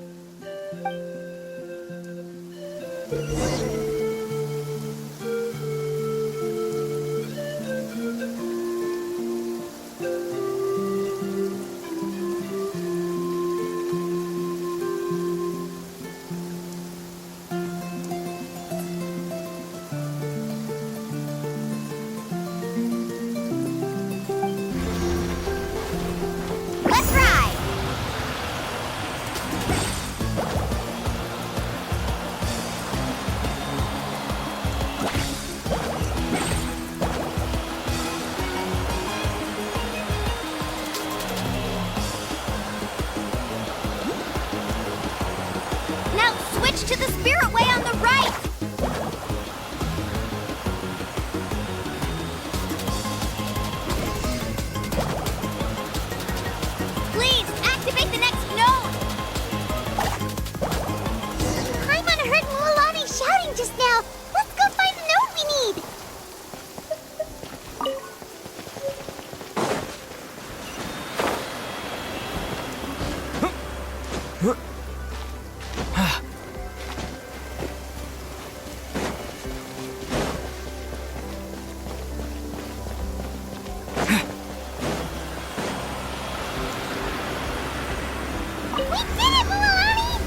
Let's ride! Now switch to the spirit way on the right! Please, activate the next node! Paimon heard Mualani shouting just now. Let's go find the node we need. We did it, Mualani!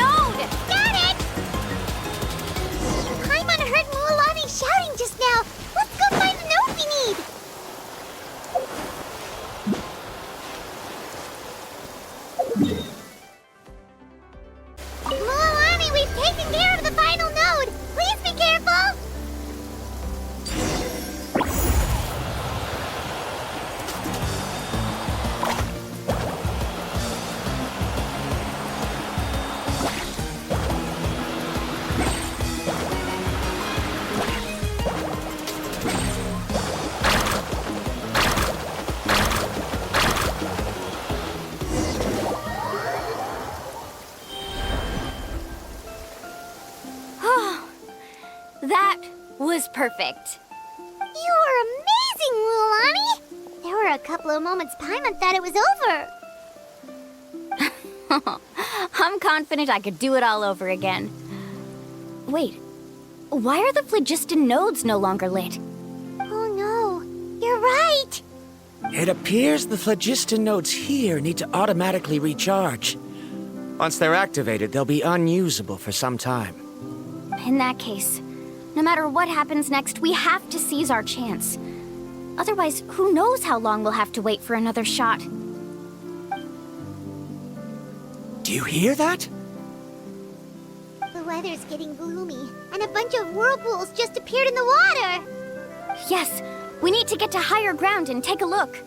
node! Got it! Paimon heard Mualani shouting just now. Let's go find the node we need. Mualani, we've taken care of the final node. Please be careful. That was perfect. You were amazing, Mualani. There were a couple of moments Paimon thought it was over. I'm confident I could do it all over again. Wait, why are the phlogiston nodes no longer lit? Oh no, you're right. It appears the phlogiston nodes here need to automatically recharge. Once they're activated, they'll be unusable for some time. In that case, no matter what happens next, we have to seize our chance. Otherwise, who knows how long we'll have to wait for another shot. Do you hear that? The weather's getting gloomy, and a bunch of whirlpools just appeared in the water. Yes, we need to get to higher ground and take a look.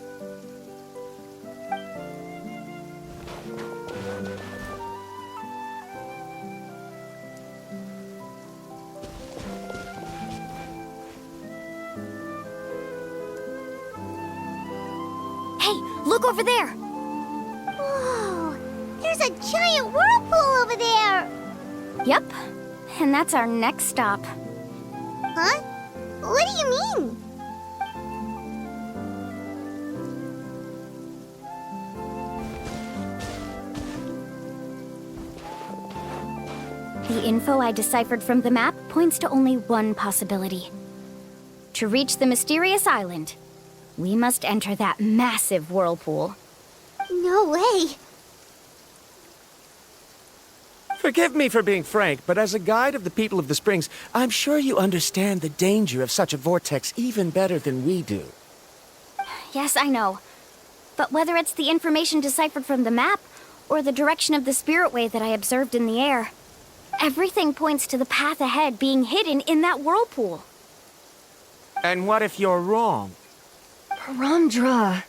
Hey, look over there! Whoa, there's a giant whirlpool over there. Yep, and that's our next stop. Huh? What do you mean? The info I deciphered from the map points to only one possibility. To reach the mysterious island, we must enter that massive whirlpool. No way. Forgive me for being frank, but as a guide of the people of the Springs, I'm sure you understand the danger of such a vortex even better than we do. Yes, I know. But whether it's the information deciphered from the map, or the direction of the spirit wave that I observed in the air, everything points to the path ahead being hidden in that whirlpool. And what if you're wrong? Ramdra.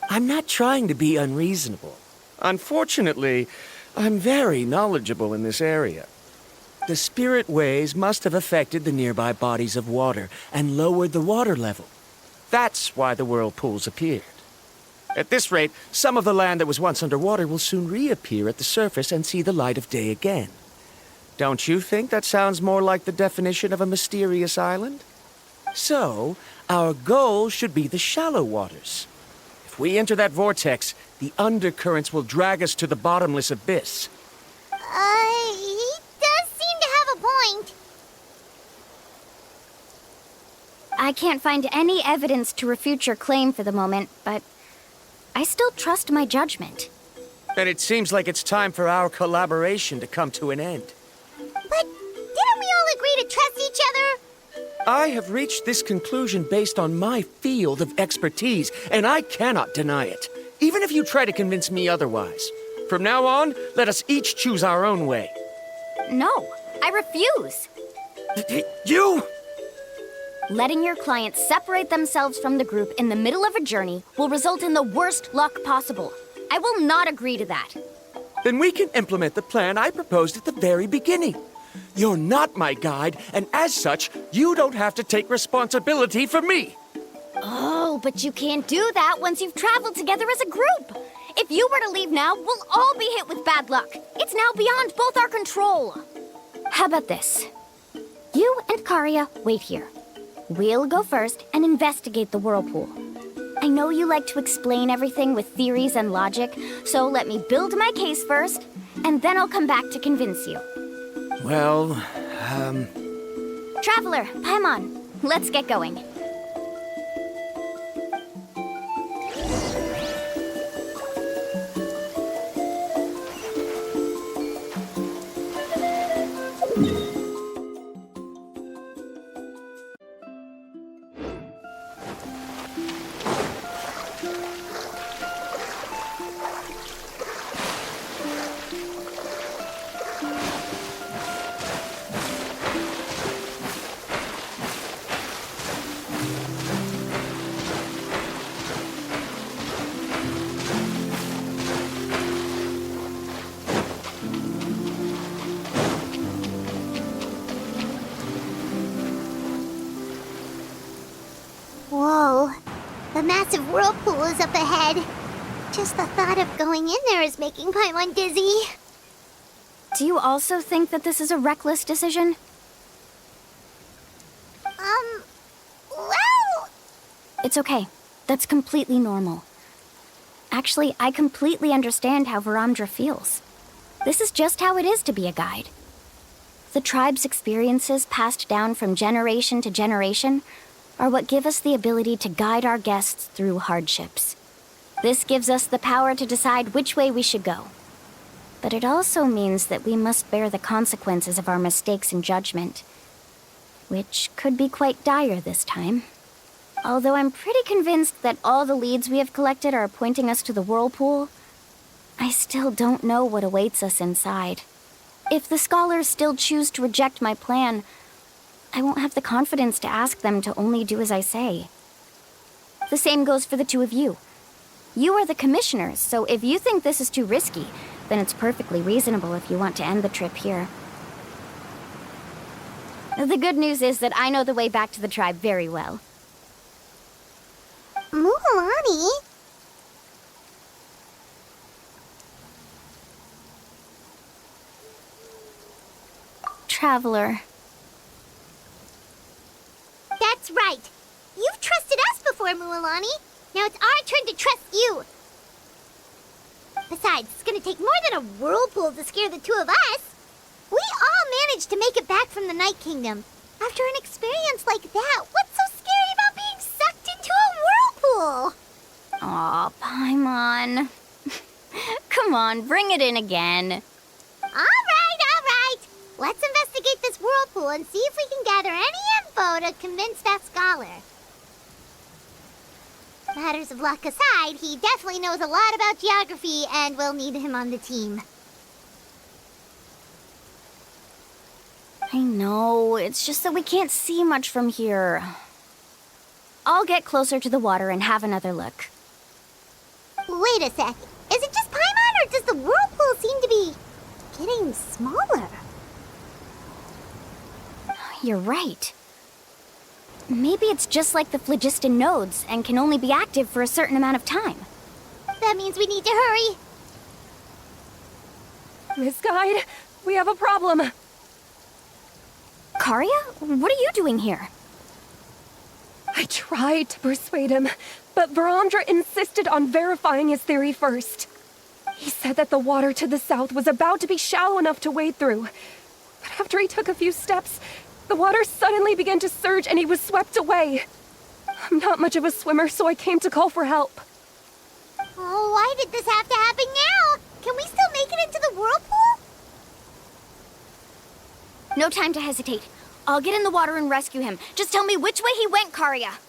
I'm not trying to be unreasonable. Unfortunately, I'm very knowledgeable in this area. The spirit waves must have affected the nearby bodies of water and lowered the water level. That's why the whirlpools appeared. At this rate, some of the land that was once underwater will soon reappear at the surface and see the light of day again. Don't you think that sounds more like the definition of a mysterious island? So, our goal should be the shallow waters. If we enter that vortex, the undercurrents will drag us to the bottomless abyss. He does seem to have a point. I can't find any evidence to refute your claim for the moment, but I still trust my judgment. And it seems like it's time for our collaboration to come to an end. But didn't we all agree to trust each other? I have reached this conclusion based on my field of expertise, and I cannot deny it, even if you try to convince me otherwise. From now on, let us each choose our own way. No, I refuse. You! Letting your clients separate themselves from the group in the middle of a journey will result in the worst luck possible. I will not agree to that. Then we can implement the plan I proposed at the very beginning. You're not my guide, and as such, you don't have to take responsibility for me. Oh, but you can't do that once you've traveled together as a group. If you were to leave now, we'll all be hit with bad luck. It's now beyond both our control. How about this? You and Karia wait here. We'll go first and investigate the whirlpool. I know you like to explain everything with theories and logic, so let me build my case first, and then I'll come back to convince you. Well, Traveler, Paimon, let's get going. massive whirlpool is up ahead. Just the thought of going in there is making Paimon dizzy. Do you also think that this is a reckless decision? Well... It's okay. That's completely normal. Actually, I completely understand how Varamdra feels. This is just how it is to be a guide. The tribe's experiences passed down from generation to generation are what give us the ability to guide our guests through hardships. This gives us the power to decide which way we should go. But it also means that we must bear the consequences of our mistakes and judgment, which could be quite dire this time. Although I'm pretty convinced that all the leads we have collected are pointing us to the whirlpool, I still don't know what awaits us inside. If the scholars still choose to reject my plan, I won't have the confidence to ask them to only do as I say. The same goes for the two of you. You are the commissioners, so if you think this is too risky, then it's perfectly reasonable if you want to end the trip here. The good news is that I know the way back to the tribe very well. Mualani? Traveler. That's right. You've trusted us before, Mualani. Now it's our turn to trust you. Besides, it's gonna take more than a whirlpool to scare the two of us. We all managed to make it back from the Night Kingdom. After an experience like that, what's so scary about being sucked into a whirlpool? Aw, Paimon. Come on, bring it in again. All right. Let's investigate this whirlpool and see if we can gather any info to convince that scholar. Matters of luck aside, he definitely knows a lot about geography, and we'll need him on the team. I know, it's just that we can't see much from here. I'll get closer to the water and have another look. Wait a sec. Is it just Paimon, or does the whirlpool seem to be getting smaller? You're right. Maybe it's just like the phlogiston nodes and can only be active for a certain amount of time. That means we need to hurry. Miss Guide, we have a problem. Karya? What are you doing here? I tried to persuade him, but Varamdra insisted on verifying his theory first. He said that the water to the south was about to be shallow enough to wade through. But after he took a few steps, the water suddenly began to surge and he was swept away. I'm not much of a swimmer, so I came to call for help. Oh, why did this have to happen now? Can we still make it into the whirlpool? No time to hesitate. I'll get in the water and rescue him. Just tell me which way he went, Karya.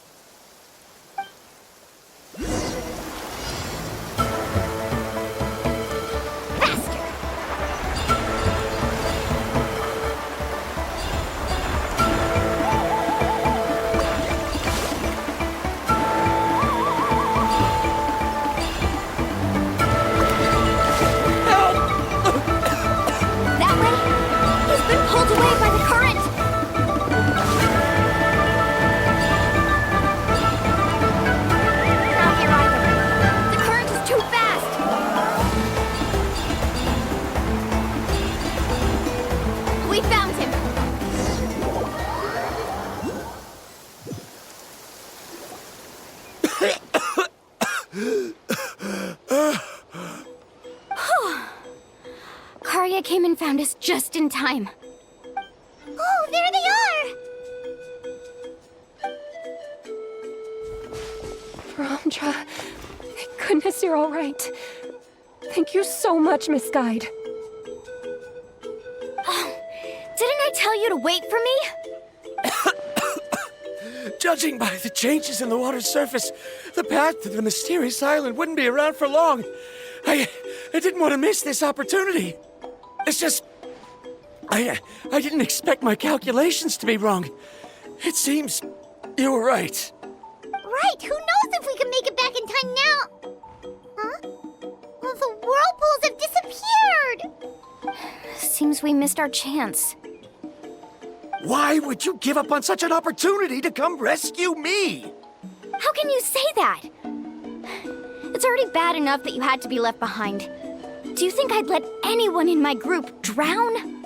Pulled away by the current! Not here either. The current is too fast! We found him! Karya came and found us just in time. Oh, there they are! Varamdra, thank goodness you're all right. Thank you so much, Miss Guide. Oh, didn't I tell you to wait for me? Judging by the changes in the water's surface, the path to the mysterious island wouldn't be around for long. I didn't want to miss this opportunity. It's just... I didn't expect my calculations to be wrong. It seems you were right. Right, who knows if we can make it back in time now? Huh? Well, the whirlpools have disappeared! Seems we missed our chance. Why would you give up on such an opportunity to come rescue me? How can you say that? It's already bad enough that you had to be left behind. Do you think I'd let anyone in my group drown?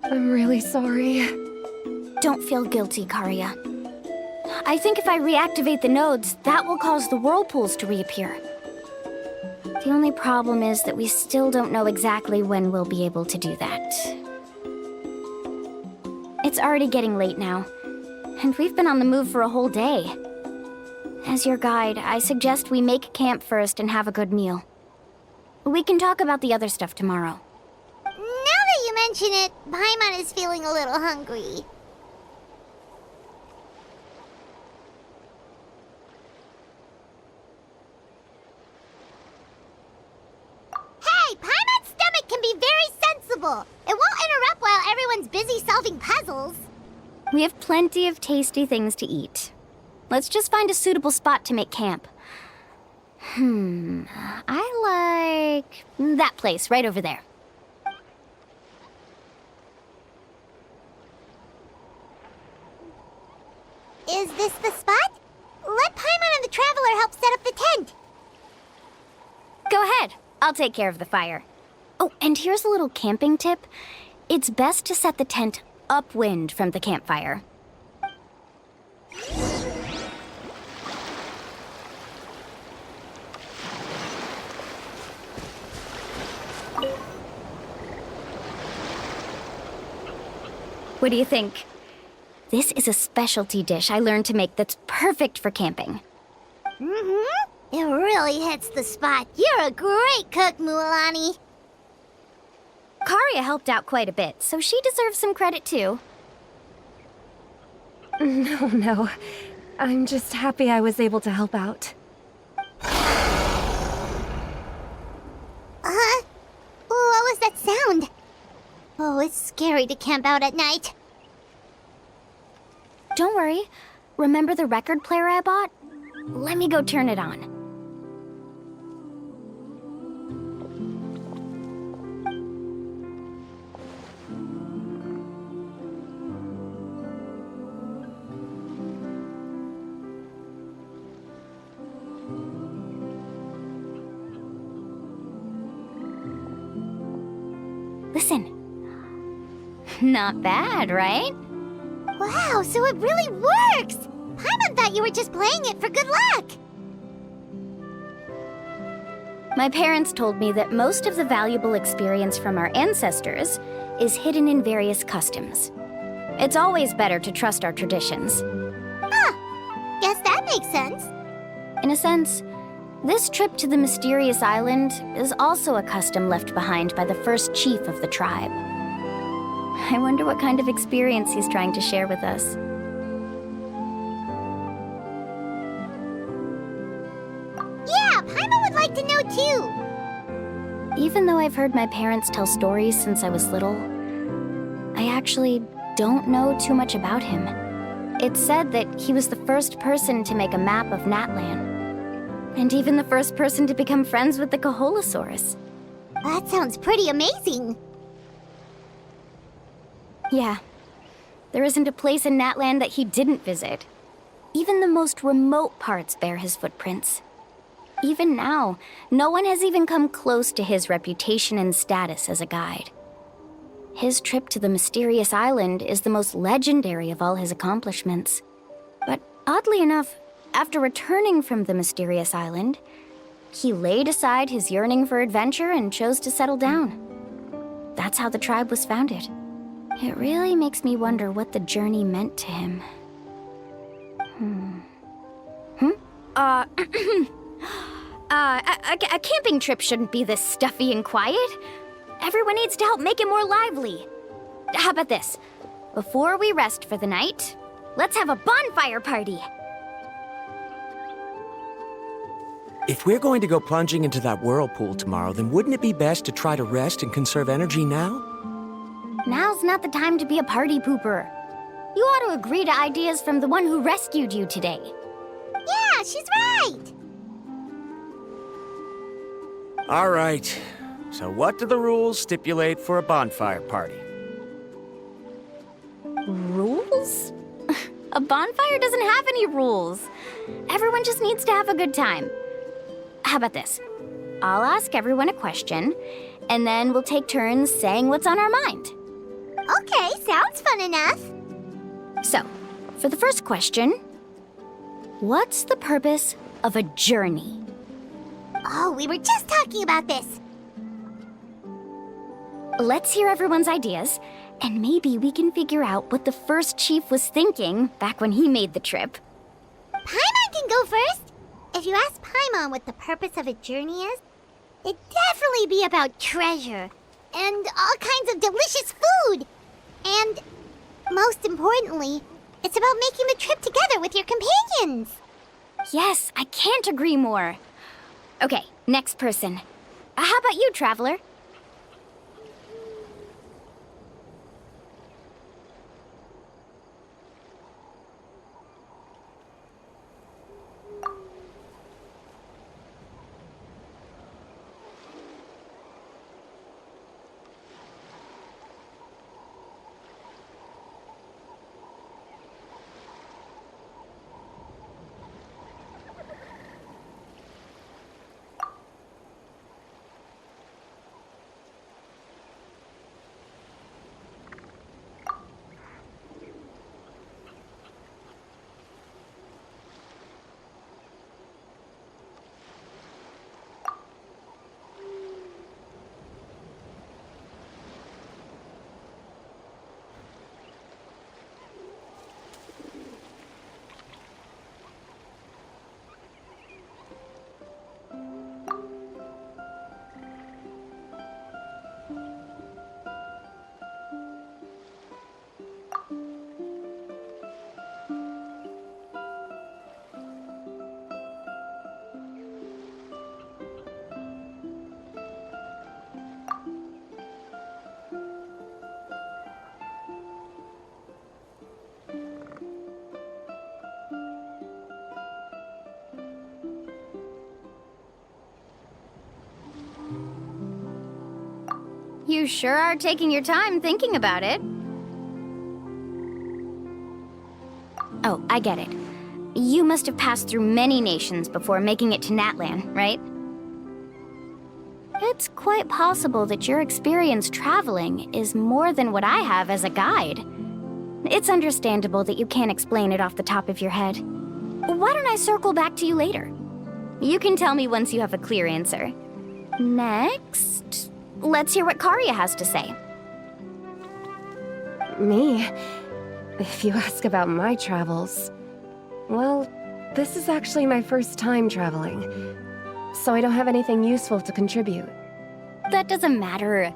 I'm really sorry. Don't feel guilty, Karia. I think if I reactivate the nodes, that will cause the whirlpools to reappear. The only problem is that we still don't know exactly when we'll be able to do that. It's already getting late now, and we've been on the move for a whole day. As your guide, I suggest we make camp first and have a good meal. We can talk about the other stuff tomorrow. Now that you mention it, Paimon is feeling a little hungry. Hey, Paimon's stomach can be very sensible. It won't interrupt while everyone's busy solving puzzles. We have plenty of tasty things to eat. Let's just find a suitable spot to make camp. I like that place right over there. Is this the spot? Let Paimon and the Traveler help set up the tent. Go ahead. I'll take care of the fire. Oh, and here's a little camping tip. It's best to set the tent upwind from the campfire. What do you think? This is a specialty dish I learned to make that's perfect for camping. It really hits the spot. You're a great cook, Mualani. Karia helped out quite a bit, so she deserves some credit too. No. I'm just happy I was able to help out. What was that sound? Oh, it's scary to camp out at night. Don't worry. Remember the record player I bought? Let me go turn it on. Listen. Not bad, right? Wow, so it really works! Paimon thought you were just playing it for good luck! My parents told me that most of the valuable experience from our ancestors is hidden in various customs. It's always better to trust our traditions. Guess that makes sense. In a sense, this trip to the mysterious island is also a custom left behind by the first chief of the tribe. I wonder what kind of experience he's trying to share with us. Yeah, Paimon would like to know too. Even though I've heard my parents tell stories since I was little, I actually don't know too much about him. It's said that he was the first person to make a map of Natlan, and even the first person to become friends with the Kaholosaurus. That sounds pretty amazing. Yeah. There isn't a place in Natlan that he didn't visit. Even the most remote parts bear his footprints. Even now, no one has even come close to his reputation and status as a guide. His trip to the mysterious island is the most legendary of all his accomplishments. But oddly enough, after returning from the mysterious island, he laid aside his yearning for adventure and chose to settle down. That's how the tribe was founded. It really makes me wonder what the journey meant to him. A camping trip shouldn't be this stuffy and quiet. Everyone needs to help make it more lively. How about this? Before we rest for the night, let's have a bonfire party. If we're going to go plunging into that whirlpool tomorrow, then wouldn't it be best to try to rest and conserve energy now? Now's not the time to be a party pooper. You ought to agree to ideas from the one who rescued you today. Yeah, she's right! All right. So what do the rules stipulate for a bonfire party? Rules? A bonfire doesn't have any rules. Everyone just needs to have a good time. How about this? I'll ask everyone a question, and then we'll take turns saying what's on our mind. Okay, sounds fun enough. So, for the first question, what's the purpose of a journey? Oh, we were just talking about this. Let's hear everyone's ideas, and maybe we can figure out what the first chief was thinking back when he made the trip. Paimon can go first. If you ask Paimon what the purpose of a journey is, it'd definitely be about treasure and all kinds of delicious food. And most importantly, it's about making the trip together with your companions. Yes, I can't agree more. Okay, next person. How about you, Traveler? You sure are taking your time thinking about it. Oh, I get it. You must have passed through many nations before making it to Natlan, right? It's quite possible that your experience traveling is more than what I have as a guide. It's understandable that you can't explain it off the top of your head. Why don't I circle back to you later? You can tell me once you have a clear answer. Next, let's hear what Karya has to say. Me? If you ask about my travels, well, this is actually my first time traveling, so I don't have anything useful to contribute. That doesn't matter.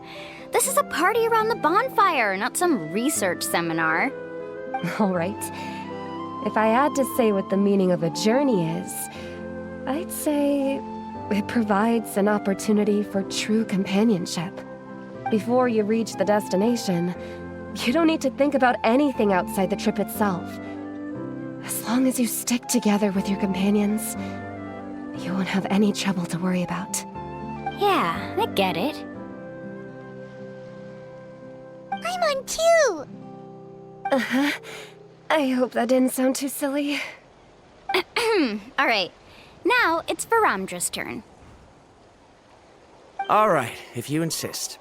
This is a party around the bonfire, not some research seminar. All right. If I had to say what the meaning of a journey is, I'd say it provides an opportunity for true companionship. Before you reach the destination, you don't need to think about anything outside the trip itself. As long as you stick together with your companions, you won't have any trouble to worry about. Yeah, I get it. I'm on too! Uh-huh. I hope that didn't sound too silly. All right. Now it's Varamdra's turn. All right, if you insist.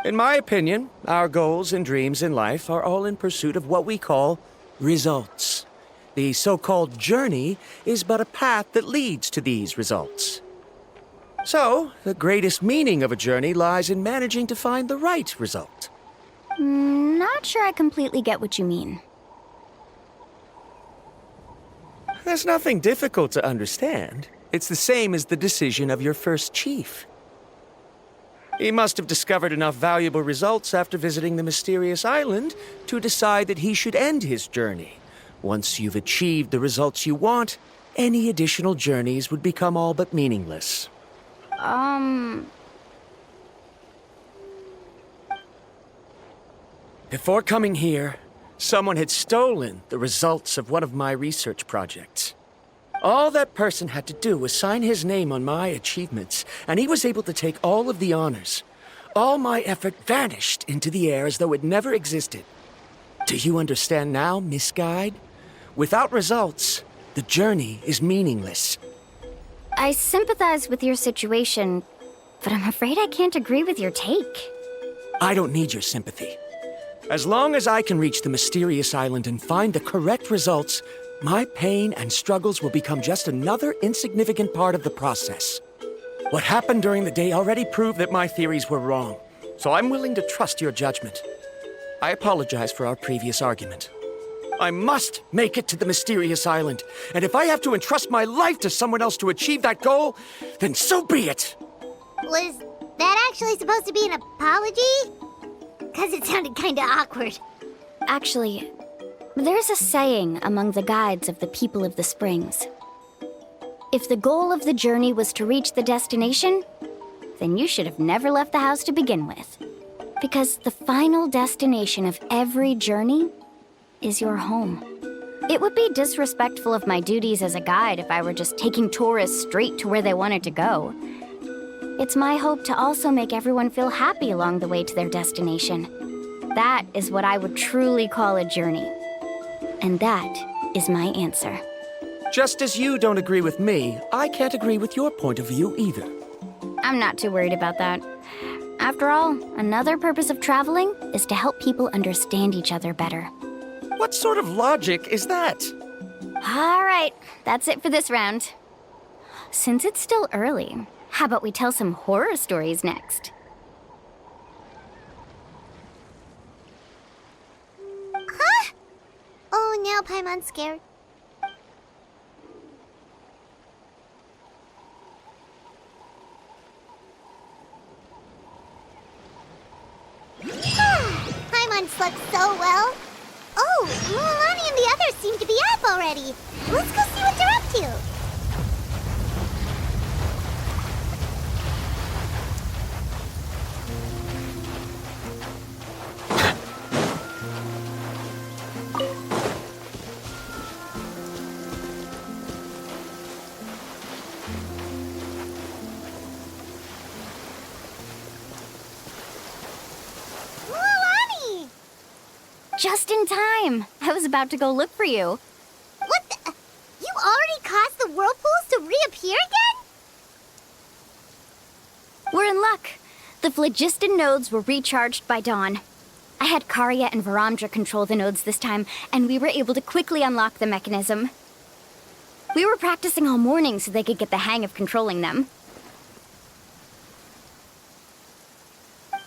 In my opinion, our goals and dreams in life are all in pursuit of what we call results. The so-called journey is but a path that leads to these results. So, the greatest meaning of a journey lies in managing to find the right result. Not sure I completely get what you mean. There's nothing difficult to understand. It's the same as the decision of your first chief. He must have discovered enough valuable results after visiting the mysterious island to decide that he should end his journey. Once you've achieved the results you want, any additional journeys would become all but meaningless. Before coming here, someone had stolen the results of one of my research projects. All that person had to do was sign his name on my achievements, and he was able to take all of the honors. All my effort vanished into the air as though it never existed. Do you understand now, Miss Guide? Without results, the journey is meaningless. I sympathize with your situation, but I'm afraid I can't agree with your take. I don't need your sympathy. As long as I can reach the mysterious island and find the correct results, my pain and struggles will become just another insignificant part of the process. What happened during the day already proved that my theories were wrong, so I'm willing to trust your judgment. I apologize for our previous argument. I must make it to the mysterious island, and if I have to entrust my life to someone else to achieve that goal, then so be it! Was that actually supposed to be an apology? Because it sounded kinda awkward. Actually, there's a saying among the guides of the people of the Springs. If the goal of the journey was to reach the destination, then you should have never left the house to begin with. Because the final destination of every journey is your home. It would be disrespectful of my duties as a guide if I were just taking tourists straight to where they wanted to go. It's my hope to also make everyone feel happy along the way to their destination. That is what I would truly call a journey. And that is my answer. Just as you don't agree with me, I can't agree with your point of view either. I'm not too worried about that. After all, another purpose of traveling is to help people understand each other better. What sort of logic is that? All right, that's it for this round. Since it's still early, how about we tell some horror stories next? Huh? Oh, now Paimon's scared. Paimon slept so well. Oh, Mulan and the others seem to be up already. Let's go see what they're up to. Mulan! Just in time. I was about to go look for you. What the? You already caused the whirlpools to reappear again? We're in luck. The phlogiston nodes were recharged by dawn. I had Karya and Varamdra control the nodes this time, and we were able to quickly unlock the mechanism. We were practicing all morning so they could get the hang of controlling them.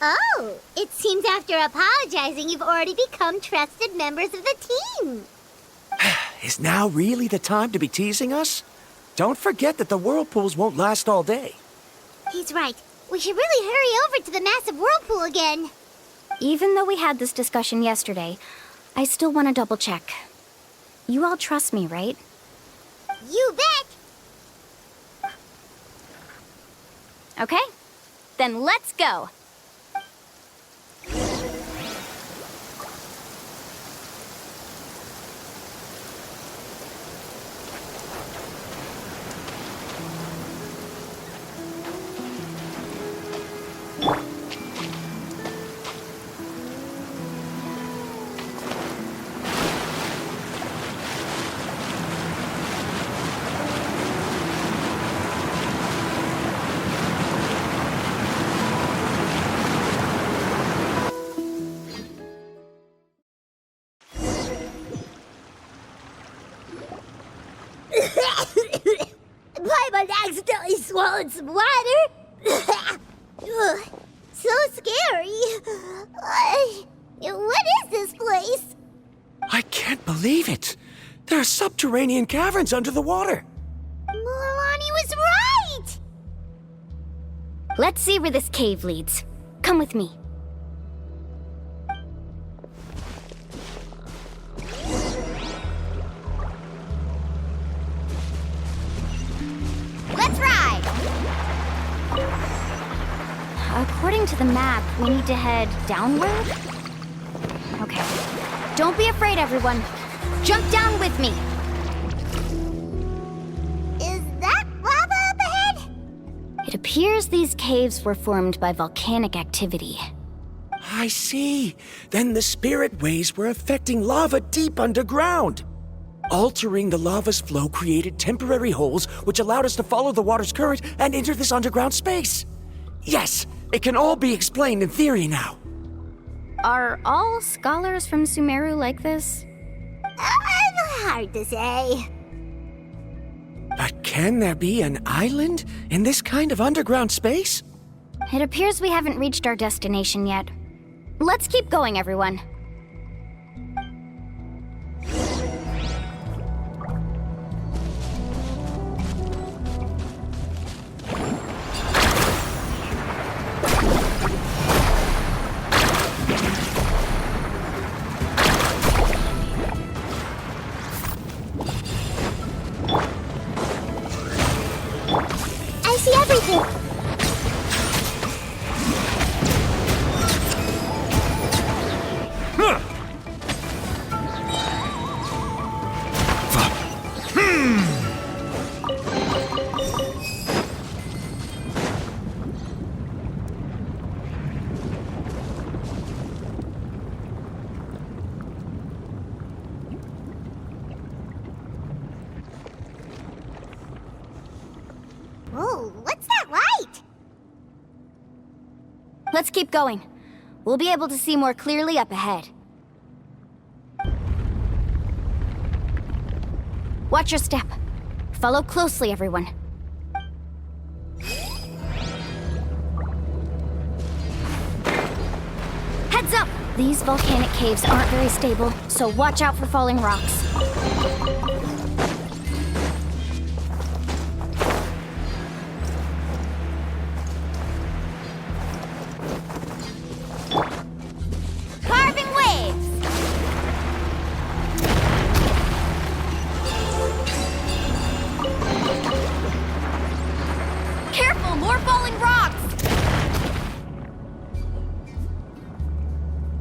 Oh, it seems after apologizing, you've already become trusted members of the team. Is now really the time to be teasing us? Don't forget that the whirlpools won't last all day. He's right. We should really hurry over to the massive whirlpool again. Even though we had this discussion yesterday, I still want to double check. You all trust me, right? You bet! Okay, then let's go. Paimon accidentally swallowed some water. Ugh, so scary. What is this place? I can't believe it. There are subterranean caverns under the water. Mulan was right! Let's see where this cave leads. Come with me. Let's ride! According to the map, we need to head downward? Okay. Don't be afraid, everyone. Jump down with me! Is that lava up ahead? It appears these caves were formed by volcanic activity. I see. Then the spirit waves were affecting lava deep underground. Altering the lava's flow created temporary holes which allowed us to follow the water's current and enter this underground space. Yes, it can all be explained in theory now. Are all scholars from Sumeru like this? Hard to say. But can there be an island in this kind of underground space? It appears we haven't reached our destination yet. Let's keep going, everyone. I see everything. Whoa, what's that light? Let's keep going. We'll be able to see more clearly up ahead. Watch your step. Follow closely, everyone. Heads up! These volcanic caves aren't very stable, so watch out for falling rocks. Carving waves! Careful, more falling rocks!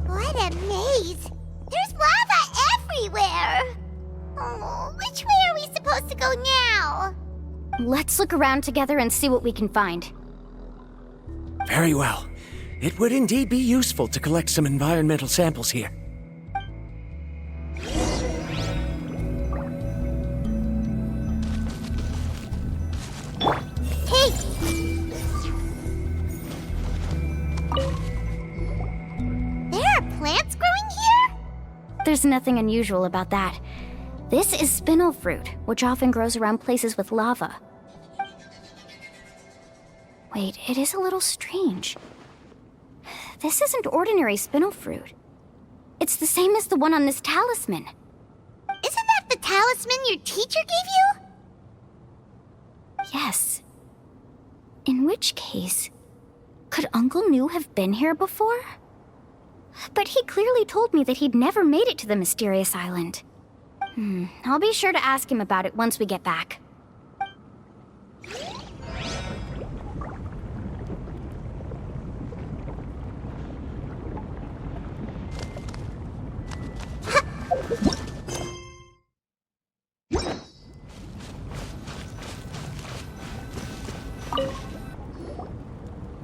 What a maze! There's lava everywhere! Oh, which way are we supposed to go now? Let's look around together and see what we can find. Very well. It would indeed be useful to collect some environmental samples here. Hey! There are plants growing here? There's nothing unusual about that. This is spinel fruit, which often grows around places with lava. Wait, it is a little strange. This isn't ordinary spinel fruit. It's the same as the one on this talisman. Isn't that the talisman your teacher gave you? Yes. In which case, could Uncle New have been here before? But he clearly told me that he'd never made it to the mysterious island. I'll be sure to ask him about it once we get back.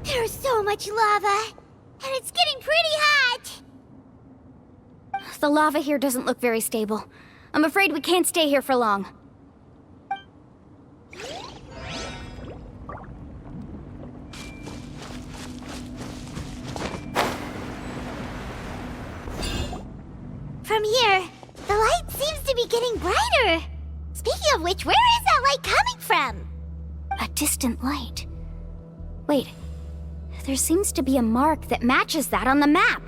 There's so much lava, and it's getting pretty hot. The lava here doesn't look very stable. I'm afraid we can't stay here for long. From here, the light seems to be getting brighter. Speaking of which, where is that light coming from? A distant light. Wait, there seems to be a mark that matches that on the map.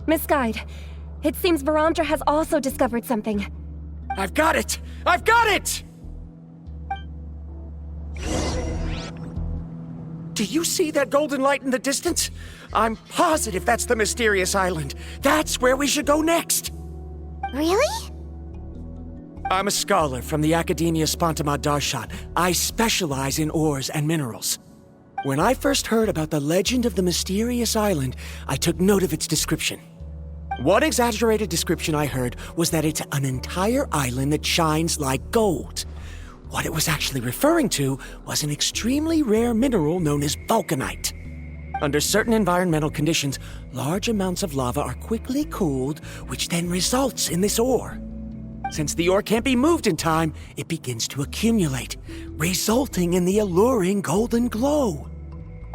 Miss Guide, it seems Varamdra has also discovered something. I've got it! I've got it! Do you see that golden light in the distance? I'm positive that's the mysterious island. That's where we should go next. Really? I'm a scholar from the Academia Spontamad Darshan. I specialize in ores and minerals. When I first heard about the legend of the mysterious island, I took note of its description. One exaggerated description I heard was that it's an entire island that shines like gold. What it was actually referring to was an extremely rare mineral known as vulcanite. Under certain environmental conditions, large amounts of lava are quickly cooled, which then results in this ore. Since the ore can't be moved in time, it begins to accumulate, resulting in the alluring golden glow.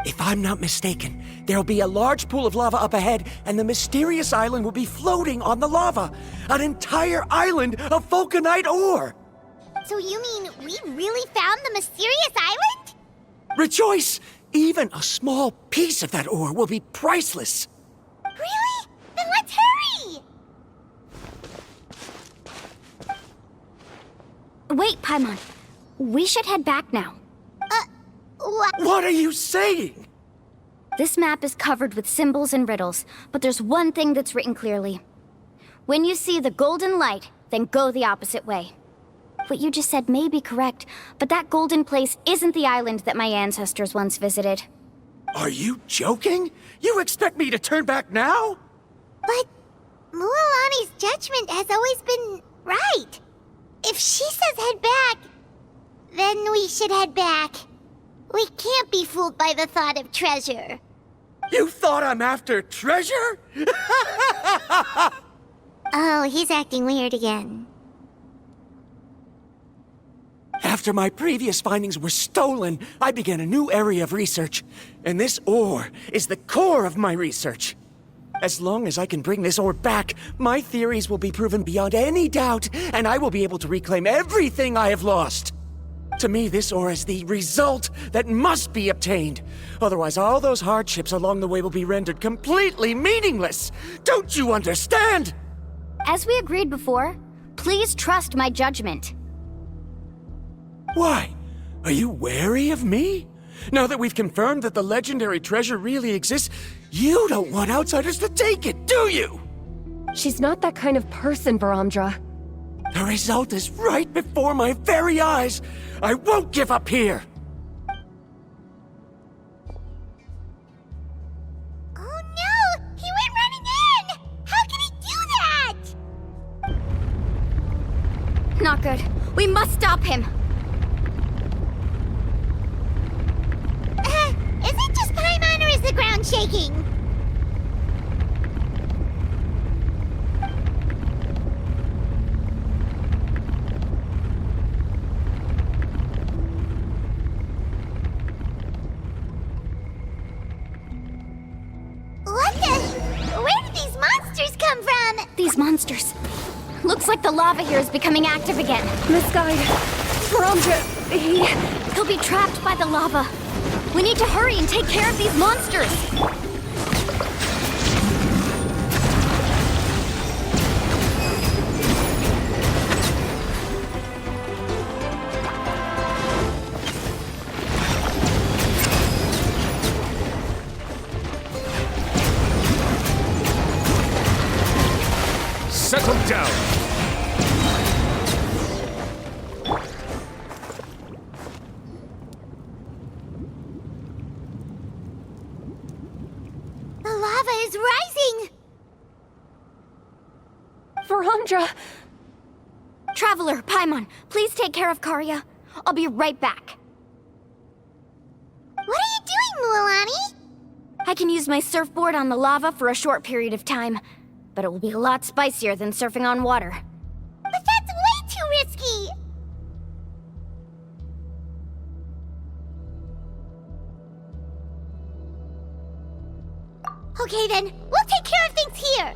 If I'm not mistaken, there'll be a large pool of lava up ahead, and the mysterious island will be floating on the lava. An entire island of vulcanite ore! So you mean we really found the mysterious island? Rejoice! Even a small piece of that ore will be priceless. Really? Then let's hurry! Wait, Paimon. We should head back now. What? What are you saying? This map is covered with symbols and riddles, but there's one thing that's written clearly. When you see the golden light, then go the opposite way. What you just said may be correct, but that golden place isn't the island that my ancestors once visited. Are you joking? You expect me to turn back now? But Mualani's judgment has always been right. If she says head back, then we should head back. We can't be fooled by the thought of treasure. You thought I'm after treasure? Oh, he's acting weird again. After my previous findings were stolen, I began a new area of research. And this ore is the core of my research. As long as I can bring this ore back, my theories will be proven beyond any doubt, and I will be able to reclaim everything I have lost. To me, this ore is the result that must be obtained. Otherwise, all those hardships along the way will be rendered completely meaningless. Don't you understand? As we agreed before, please trust my judgment. Why? Are you wary of me? Now that we've confirmed that the legendary treasure really exists, you don't want outsiders to take it, do you? She's not that kind of person, Varamdra. The result is right before my very eyes. I won't give up here. Oh no! He went running in! How can he do that? Not good. We must stop him. Is it just Paimon or is the ground shaking? What the? Where did these monsters come from? These monsters. Looks like the lava here is becoming active again. Misguide. Varamdra, He'll be trapped by the lava. We need to hurry and take care of these monsters. Settle down. The lava is rising! Varamdra! Traveler, Paimon, please take care of Karya. I'll be right back. What are you doing, Mualani? I can use my surfboard on the lava for a short period of time, but it will be a lot spicier than surfing on water. But that's way too risky! Okay then, we'll take care of things here!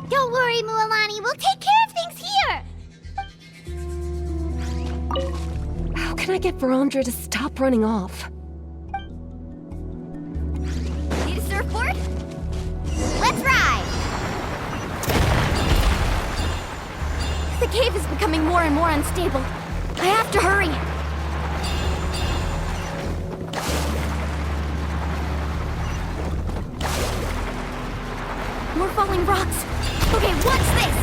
Don't worry, Mualani, we'll take care of things here! How can I get Varamdra to stop running off? Need a surfboard? Let's ride! The cave is becoming more and more unstable. I have to hurry. More falling rocks. Okay, what's this?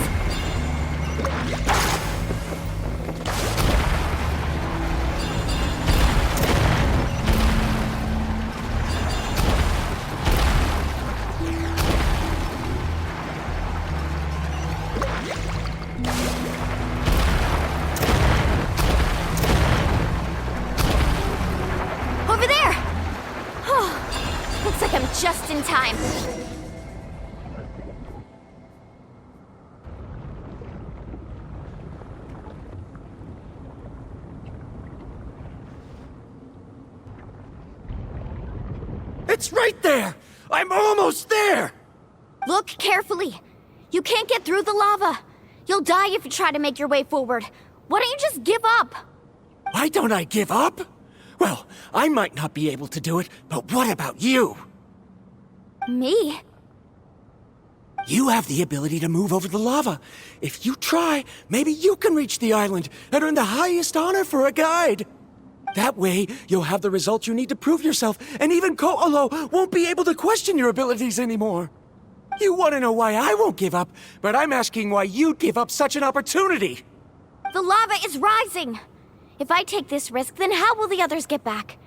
just in time. It's right there! I'm almost there! Look carefully. You can't get through the lava. You'll die if you try to make your way forward. Why don't you just give up? Why don't I give up? Well, I might not be able to do it, but what about you? Me? You have the ability to move over the lava. If you try, maybe you can reach the island and earn the highest honor for a guide. That way, you'll have the results you need to prove yourself, and even Ko'olo won't be able to question your abilities anymore. You want to know why I won't give up, but I'm asking why you'd give up such an opportunity. The lava is rising. If I take this risk, then how will the others get back?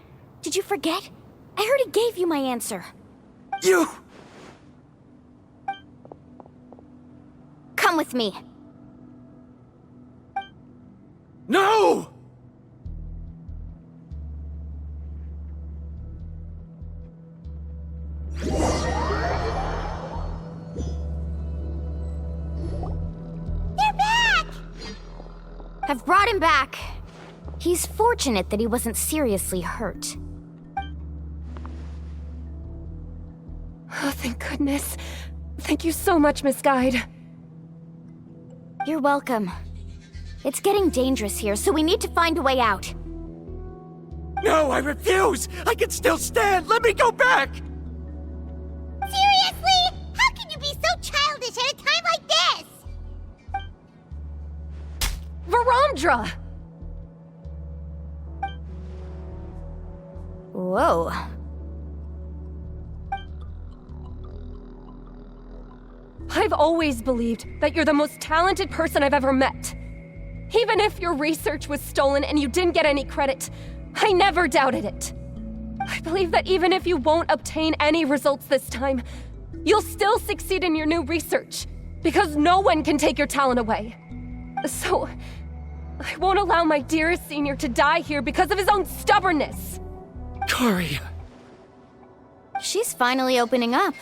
Did you forget? I already gave you my answer. You... Come with me. No! I've brought him back. He's fortunate that he wasn't seriously hurt. Oh, thank goodness. Thank you so much, Miss Guide. You're welcome. It's getting dangerous here, so we need to find a way out. No, I refuse! I can still stand! Let me go back! Seriously? How can you be so childish at a time like this? Verandra! Whoa. I've always believed that you're the most talented person I've ever met. Even if your research was stolen and you didn't get any credit, I never doubted it. I believe that even if you won't obtain any results this time, you'll still succeed in your new research, because no one can take your talent away. So, I won't allow my dearest senior to die here because of his own stubbornness. Kari. She's finally opening up.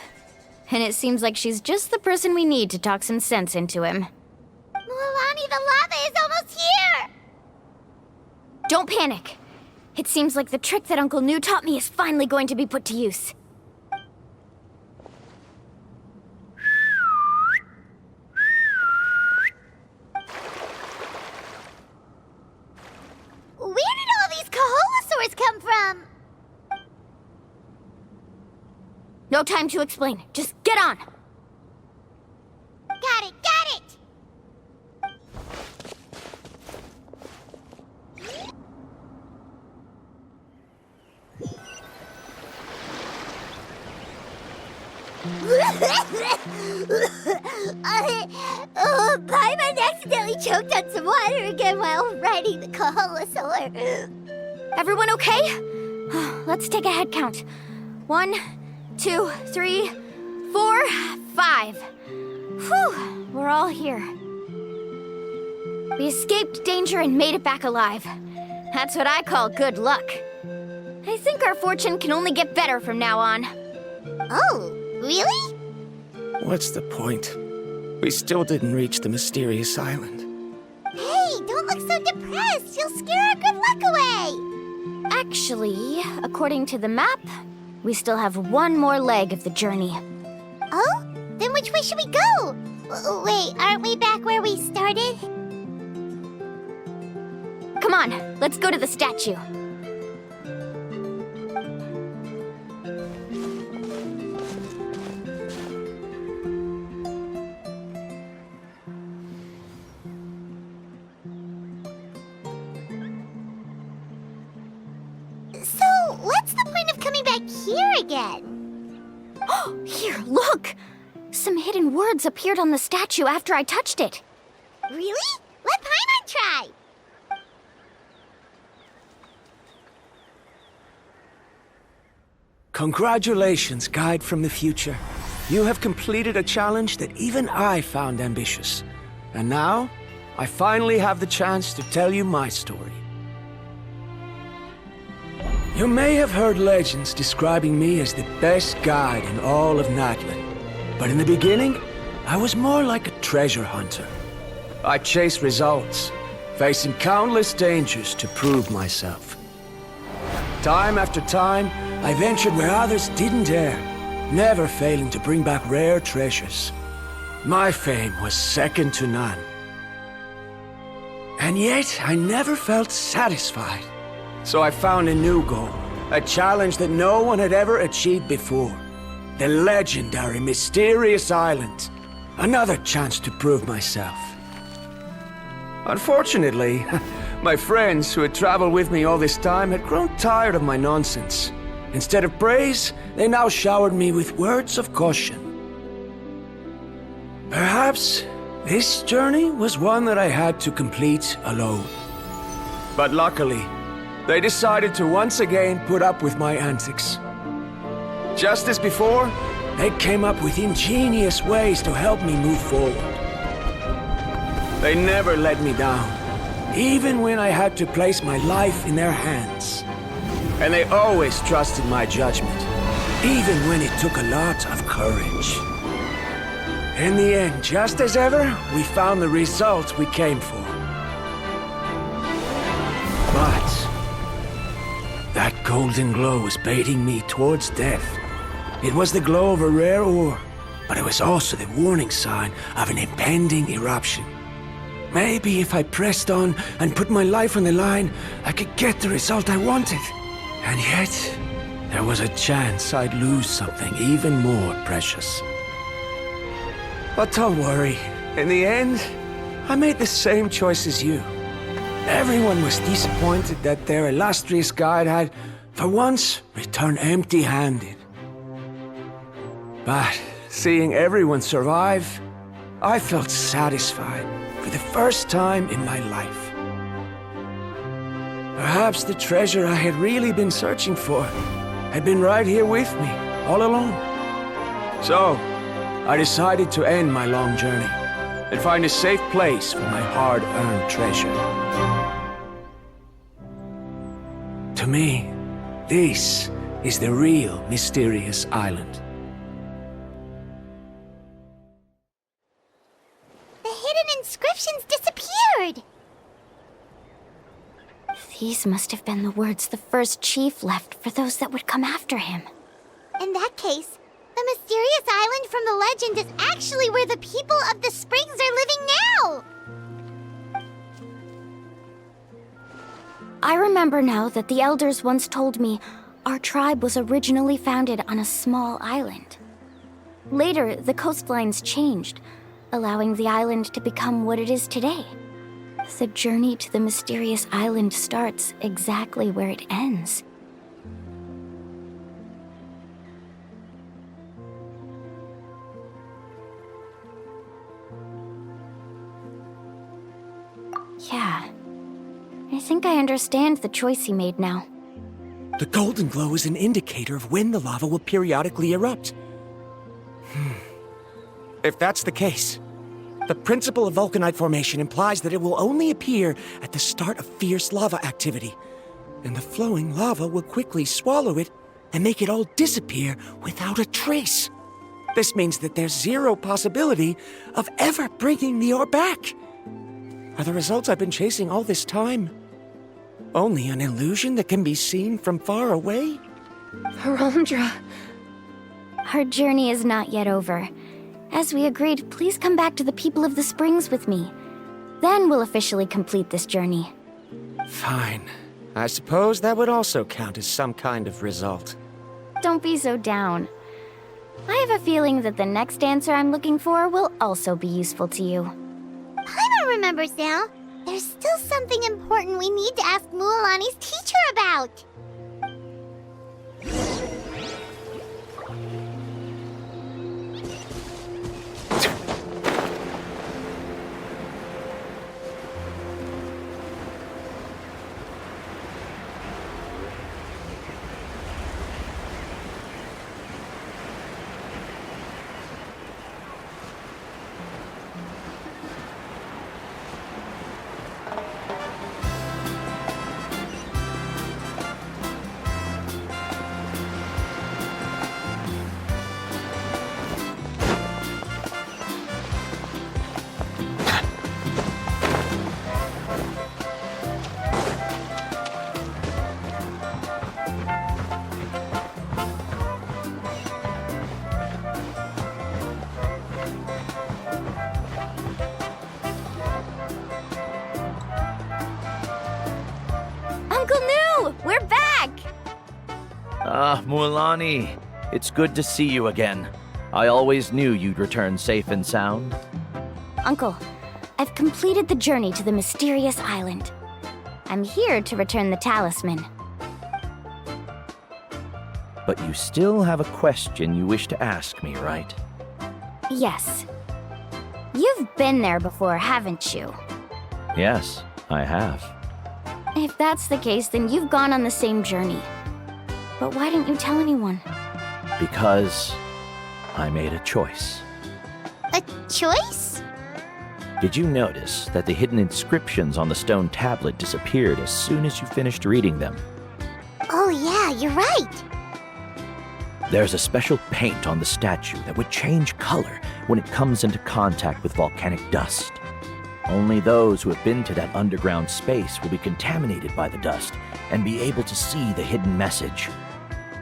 And it seems like she's just the person we need to talk some sense into him. Milani, the lava is almost here! Don't panic. It seems like the trick that Uncle New taught me is finally going to be put to use. Where did all these Koholosaurs come from? No time to explain. Just get on. Got it, got it! Paimon accidentally choked on some water again while riding the Koholosaur. Everyone okay? Let's take a head count. 1, 2, 3, 4, 5. Whew, we're all here. We escaped danger and made it back alive. That's what I call good luck. I think our fortune can only get better from now on. Oh, really? What's the point? We still didn't reach the mysterious island. Hey, don't look so depressed. You'll scare our good luck away. Actually, according to the map, we still have one more leg of the journey. Oh? Then which way should we go? Wait, aren't we back where we started? Come on, let's go to the statue. So, what's the point of coming back here again? Here, look! Some hidden words appeared on the statue after I touched it. Really? Let Paimon try! Congratulations, Guide from the Future. You have completed a challenge that even I found ambitious. And now, I finally have the chance to tell you my story. You may have heard legends describing me as the best guide in all of Natlan. But in the beginning, I was more like a treasure hunter. I chased results, facing countless dangers to prove myself. Time after time, I ventured where others didn't dare, never failing to bring back rare treasures. My fame was second to none. And yet, I never felt satisfied. So I found a new goal, a challenge that no one had ever achieved before. The legendary Mysterious Island. Another chance to prove myself. Unfortunately, my friends who had traveled with me all this time had grown tired of my nonsense. Instead of praise, they now showered me with words of caution. Perhaps this journey was one that I had to complete alone. But luckily, they decided to once again put up with my antics. Just as before, they came up with ingenious ways to help me move forward. They never let me down, even when I had to place my life in their hands. And they always trusted my judgment, even when it took a lot of courage. In the end, just as ever, we found the result we came for. But that golden glow was baiting me towards death. It was the glow of a rare ore, but it was also the warning sign of an impending eruption. Maybe if I pressed on and put my life on the line, I could get the result I wanted. And yet, there was a chance I'd lose something even more precious. But don't worry, in the end, I made the same choice as you. Everyone was disappointed that their illustrious guide had, for once, returned empty-handed. But seeing everyone survive, I felt satisfied for the first time in my life. Perhaps the treasure I had really been searching for had been right here with me, all along. So, I decided to end my long journey and find a safe place for my hard-earned treasure. To me, this is the real Mysterious Island. The hidden inscriptions disappeared! These must have been the words the first chief left for those that would come after him. In that case, the mysterious island from the legend is actually where the people of the springs are living now! I remember now that the elders once told me our tribe was originally founded on a small island. Later, the coastlines changed, allowing the island to become what it is today. The journey to the mysterious island starts exactly where it ends. Yeah. I think I understand the choice he made now. The golden glow is an indicator of when the lava will periodically erupt. If that's the case, the principle of vulcanite formation implies that it will only appear at the start of fierce lava activity, and the flowing lava will quickly swallow it and make it all disappear without a trace. This means that there's zero possibility of ever bringing the ore back. Are the results I've been chasing all this time only an illusion that can be seen from far away? Ramdra. Our journey is not yet over. As we agreed, please come back to the people of the springs with me. Then we'll officially complete this journey. Fine. I suppose that would also count as some kind of result. Don't be so down. I have a feeling that the next answer I'm looking for will also be useful to you. Paimon remembers now. There's still something important we need to ask Mualani's teacher about. back! Ah, Mualani, it's good to see you again. I always knew you'd return safe and sound. Uncle, I've completed the journey to the mysterious island. I'm here to return the talisman. But you still have a question you wish to ask me, right? Yes. You've been there before, haven't you? Yes, I have. If that's the case, then you've gone on the same journey. But why didn't you tell anyone? Because I made a choice. A choice? Did you notice that the hidden inscriptions on the stone tablet disappeared as soon as you finished reading them? Oh yeah, you're right. There's a special paint on the statue that would change color when it comes into contact with volcanic dust. Only those who have been to that underground space will be contaminated by the dust and be able to see the hidden message.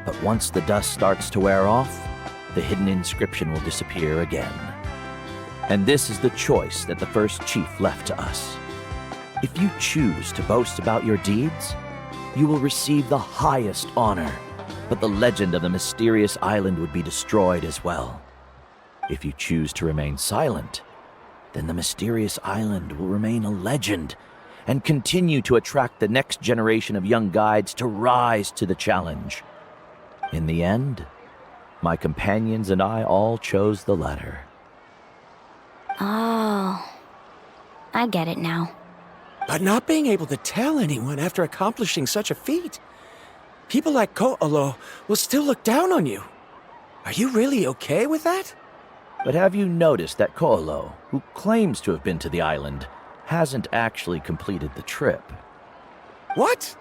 But once the dust starts to wear off, the hidden inscription will disappear again. And this is the choice that the first chief left to us. If you choose to boast about your deeds, you will receive the highest honor, but the legend of the mysterious island would be destroyed as well. If you choose to remain silent, then the mysterious island will remain a legend and continue to attract the next generation of young guides to rise to the challenge. In the end, my companions and I all chose the latter. Oh, I get it now. But not being able to tell anyone after accomplishing such a feat. People like Ko'olo will still look down on you. Are you really okay with that? But have you noticed that Ko'olo, who claims to have been to the island, hasn't actually completed the trip? What?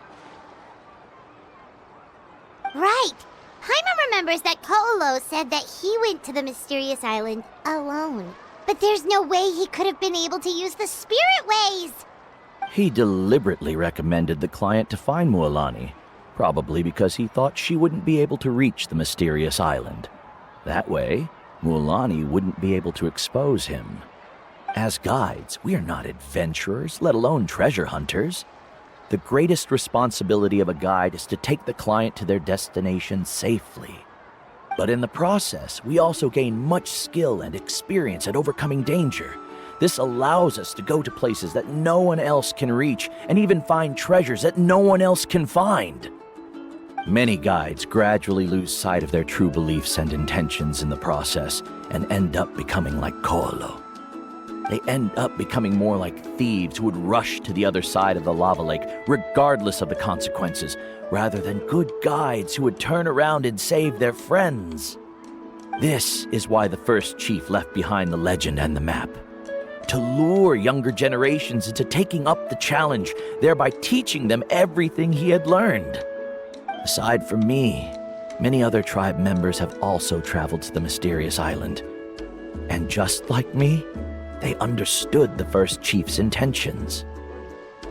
Right. Paimon remembers that Ko'olo said that he went to the mysterious island alone. But there's no way he could have been able to use the spirit ways! He deliberately recommended the client to find Mualani, probably because he thought she wouldn't be able to reach the mysterious island. That way, Mualani wouldn't be able to expose him. As guides, we are not adventurers, let alone treasure hunters. The greatest responsibility of a guide is to take the client to their destination safely. But in the process, we also gain much skill and experience at overcoming danger. This allows us to go to places that no one else can reach, and even find treasures that no one else can find. Many guides gradually lose sight of their true beliefs and intentions in the process, and end up becoming like Ko'olo. They end up becoming more like thieves who would rush to the other side of the lava lake, regardless of the consequences, rather than good guides who would turn around and save their friends. This is why the first chief left behind the legend and the map. To lure younger generations into taking up the challenge, thereby teaching them everything he had learned. Aside from me, many other tribe members have also traveled to the mysterious island. And just like me, they understood the first chief's intentions.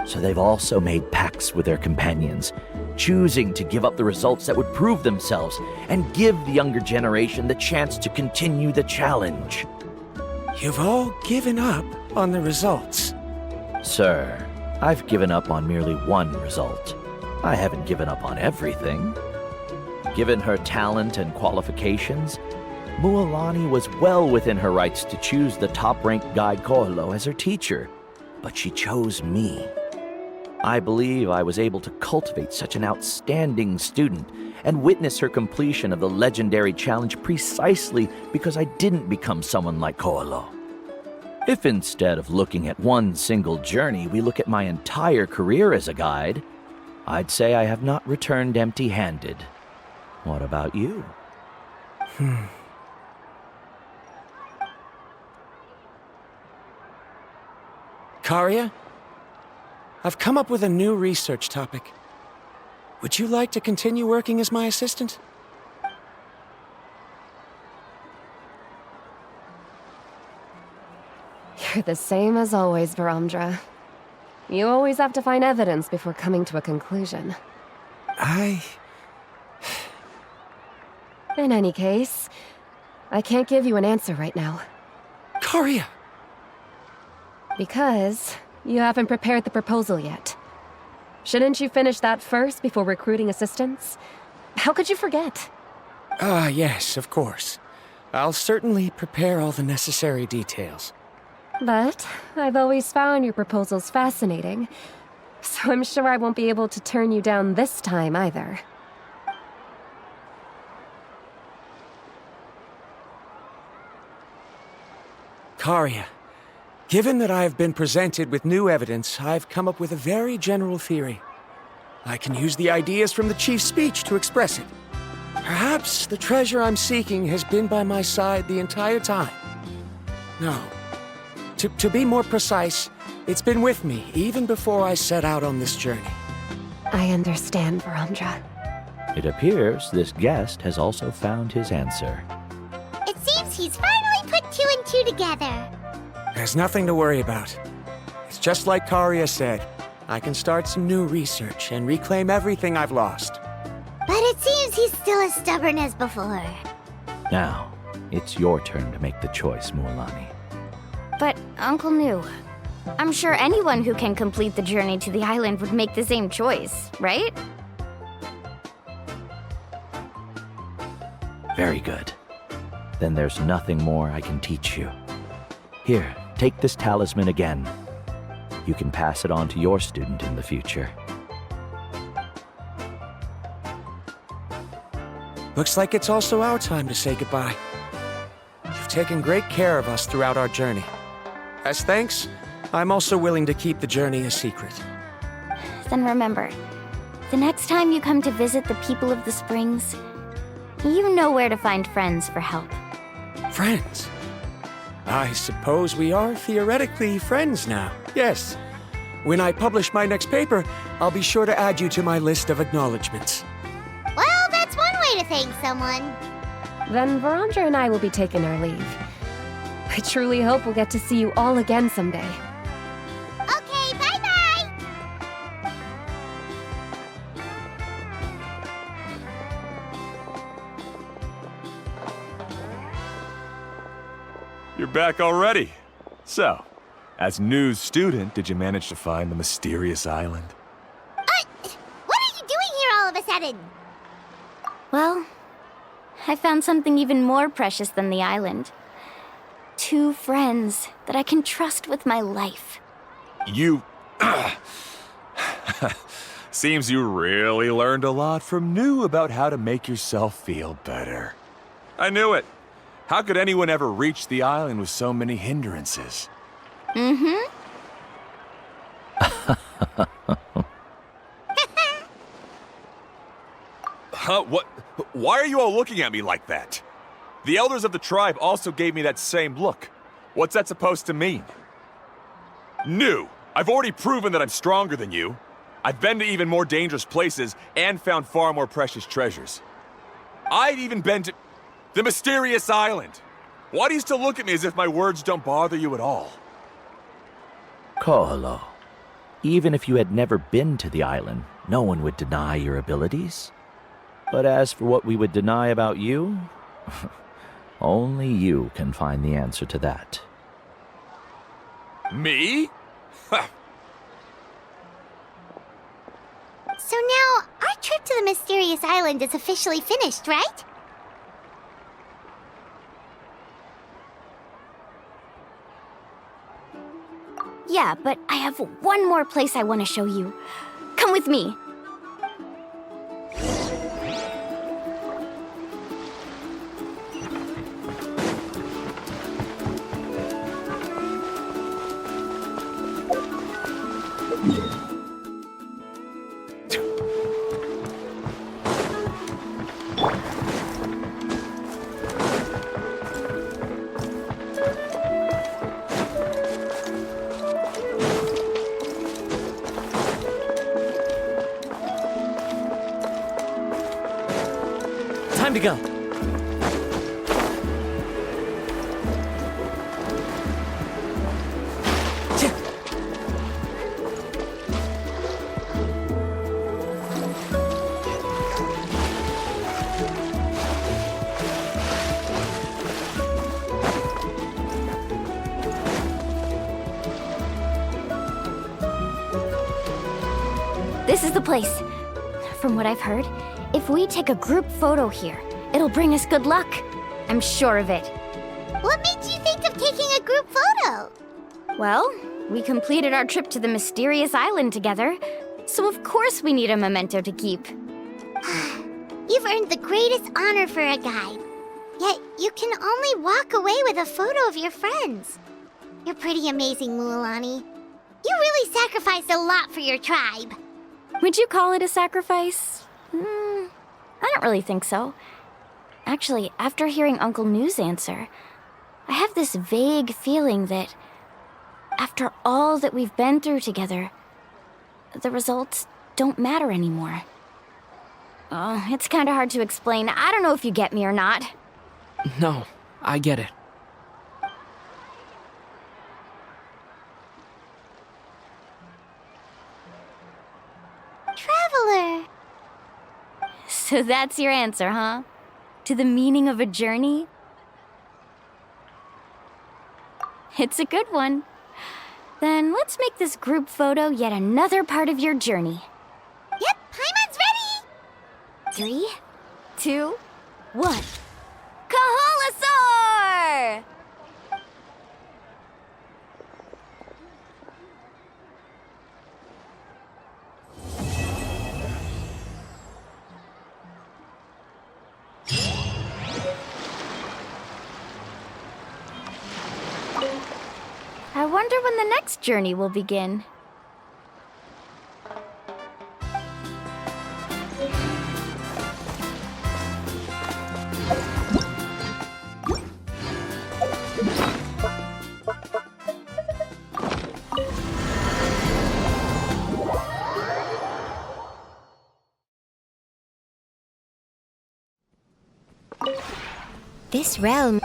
So they've also made pacts with their companions, choosing to give up the results that would prove themselves and give the younger generation the chance to continue the challenge. You've all given up on the results. Sir, I've given up on merely one result. I haven't given up on everything. Given her talent and qualifications, Mualani was well within her rights to choose the top-ranked guide Ko'olo as her teacher, but she chose me. I believe I was able to cultivate such an outstanding student and witness her completion of the legendary challenge precisely because I didn't become someone like Ko'olo. If instead of looking at one single journey, we look at my entire career as a guide, I'd say I have not returned empty-handed. What about you? Karia, I've come up with a new research topic. Would you like to continue working as my assistant? You're the same as always, Varamdra. You always have to find evidence before coming to a conclusion. In any case, I can't give you an answer right now. Karia! Because you haven't prepared the proposal yet. Shouldn't you finish that first before recruiting assistants? How could you forget? Yes, of course. I'll certainly prepare all the necessary details. But I've always found your proposals fascinating, so I'm sure I won't be able to turn you down this time either. Karia, given that I have been presented with new evidence, I've come up with a very general theory. I can use the ideas from the Chief's speech to express it. Perhaps the treasure I'm seeking has been by my side the entire time. No. To be more precise, it's been with me even before I set out on this journey. I understand, Varamdra. It appears this guest has also found his answer. It seems he's finally put 2 and 2 together. There's nothing to worry about. It's just like Karia said. I can start some new research and reclaim everything I've lost. But it seems he's still as stubborn as before. Now, it's your turn to make the choice, Mualani. But, Uncle New, I'm sure anyone who can complete the journey to the island would make the same choice, right? Very good. Then there's nothing more I can teach you. Here, take this talisman again. You can pass it on to your student in the future. Looks like it's also our time to say goodbye. You've taken great care of us throughout our journey. As thanks, I'm also willing to keep the journey a secret. Then remember, the next time you come to visit the people of the Springs, you know where to find friends for help. Friends? I suppose we are theoretically friends now. Yes. When I publish my next paper, I'll be sure to add you to my list of acknowledgements. Well, that's one way to thank someone. Then Varamdra and I will be taking our leave. I truly hope we'll get to see you all again someday. Okay, bye-bye! You're back already. So, as news student, did you manage to find the mysterious island? What are you doing here all of a sudden? Well, I found something even more precious than the island. 2 friends that I can trust with my life. You... Seems you really learned a lot from New about how to make yourself feel better. I knew it. How could anyone ever reach the island with so many hindrances? Mm-hmm. Huh? What? Why are you all looking at me like that? The elders of the tribe also gave me that same look. What's that supposed to mean? New! I've already proven that I'm stronger than you. I've been to even more dangerous places and found far more precious treasures. I've even been to the mysterious island. Why do you still look at me as if my words don't bother you at all? Koholo, even if you had never been to the island, no one would deny your abilities. But as for what we would deny about you, only you can find the answer to that. Me? So now, our trip to the mysterious island is officially finished, right? Yeah, but I have one more place I want to show you. Come with me. Time to go. This place. From what I've heard, if we take a group photo here, it'll bring us good luck. I'm sure of it. What made you think of taking a group photo? Well, we completed our trip to the mysterious island together, so of course we need a memento to keep. You've earned the greatest honor for a guide. Yet, you can only walk away with a photo of your friends. You're pretty amazing, Mualani. You really sacrificed a lot for your tribe. Would you call it a sacrifice? I don't really think so. Actually, after hearing Uncle New's answer, I have this vague feeling that after all that we've been through together, the results don't matter anymore. Oh, it's kind of hard to explain. I don't know if you get me or not. No, I get it. Traveler. So that's your answer, huh? To the meaning of a journey? It's a good one. Then let's make this group photo yet another part of your journey. Yep, Paimon's ready! 3, 2, 1. Kaholasaur! I wonder when the next journey will begin. This realm...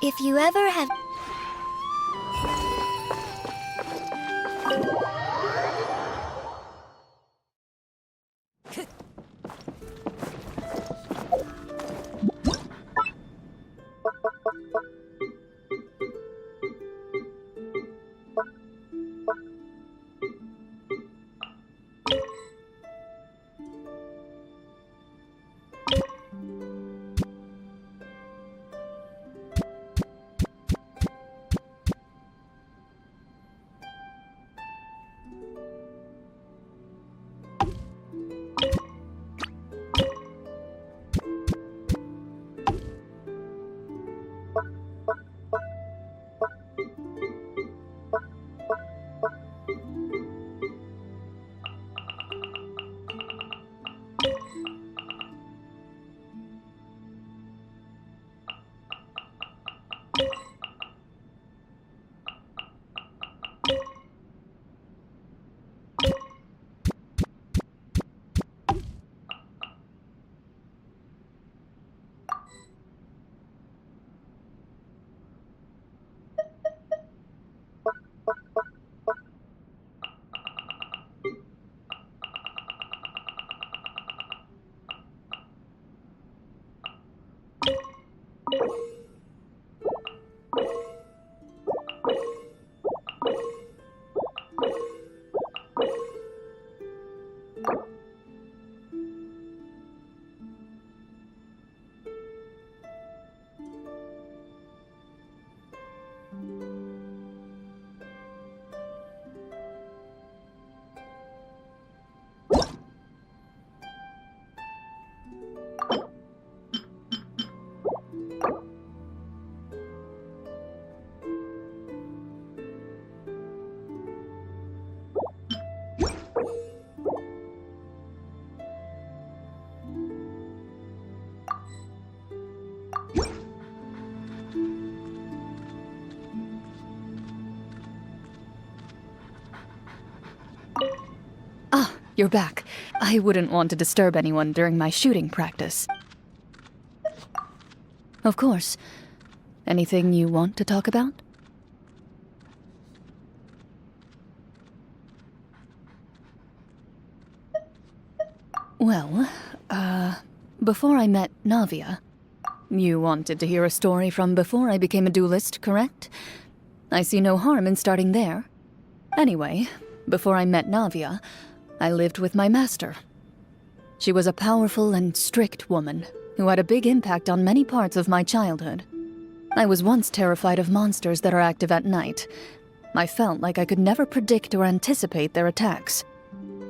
If you ever have... You're back. I wouldn't want to disturb anyone during my shooting practice. Of course. Anything you want to talk about? Well, before I met Navia, You wanted to hear a story from before I became a duelist, correct? I see no harm in starting there. Anyway, before I met Navia, I lived with my master. She was a powerful and strict woman who had a big impact on many parts of my childhood. I was once terrified of monsters that are active at night. I felt like I could never predict or anticipate their attacks.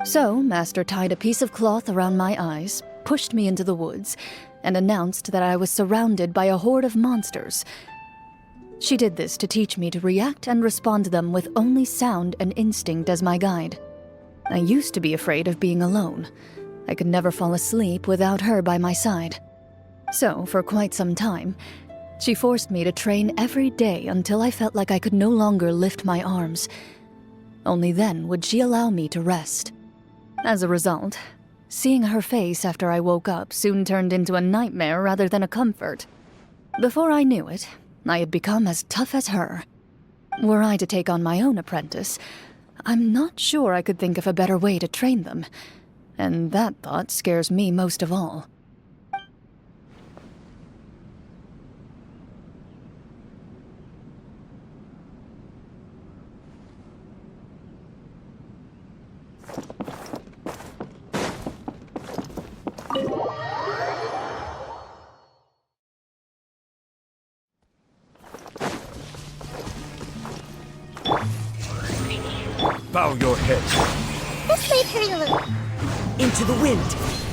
So, Master tied a piece of cloth around my eyes, pushed me into the woods, and announced that I was surrounded by a horde of monsters. She did this to teach me to react and respond to them with only sound and instinct as my guide. I used to be afraid of being alone. I could never fall asleep without her by my side. So, for quite some time, she forced me to train every day until I felt like I could no longer lift my arms. Only then would she allow me to rest. As a result, seeing her face after I woke up soon turned into a nightmare rather than a comfort. Before I knew it, I had become as tough as her. Were I to take on my own apprentice, I'm not sure I could think of a better way to train them. And that thought scares me most of all. Bow your head. This way, Perilu. Into the wind.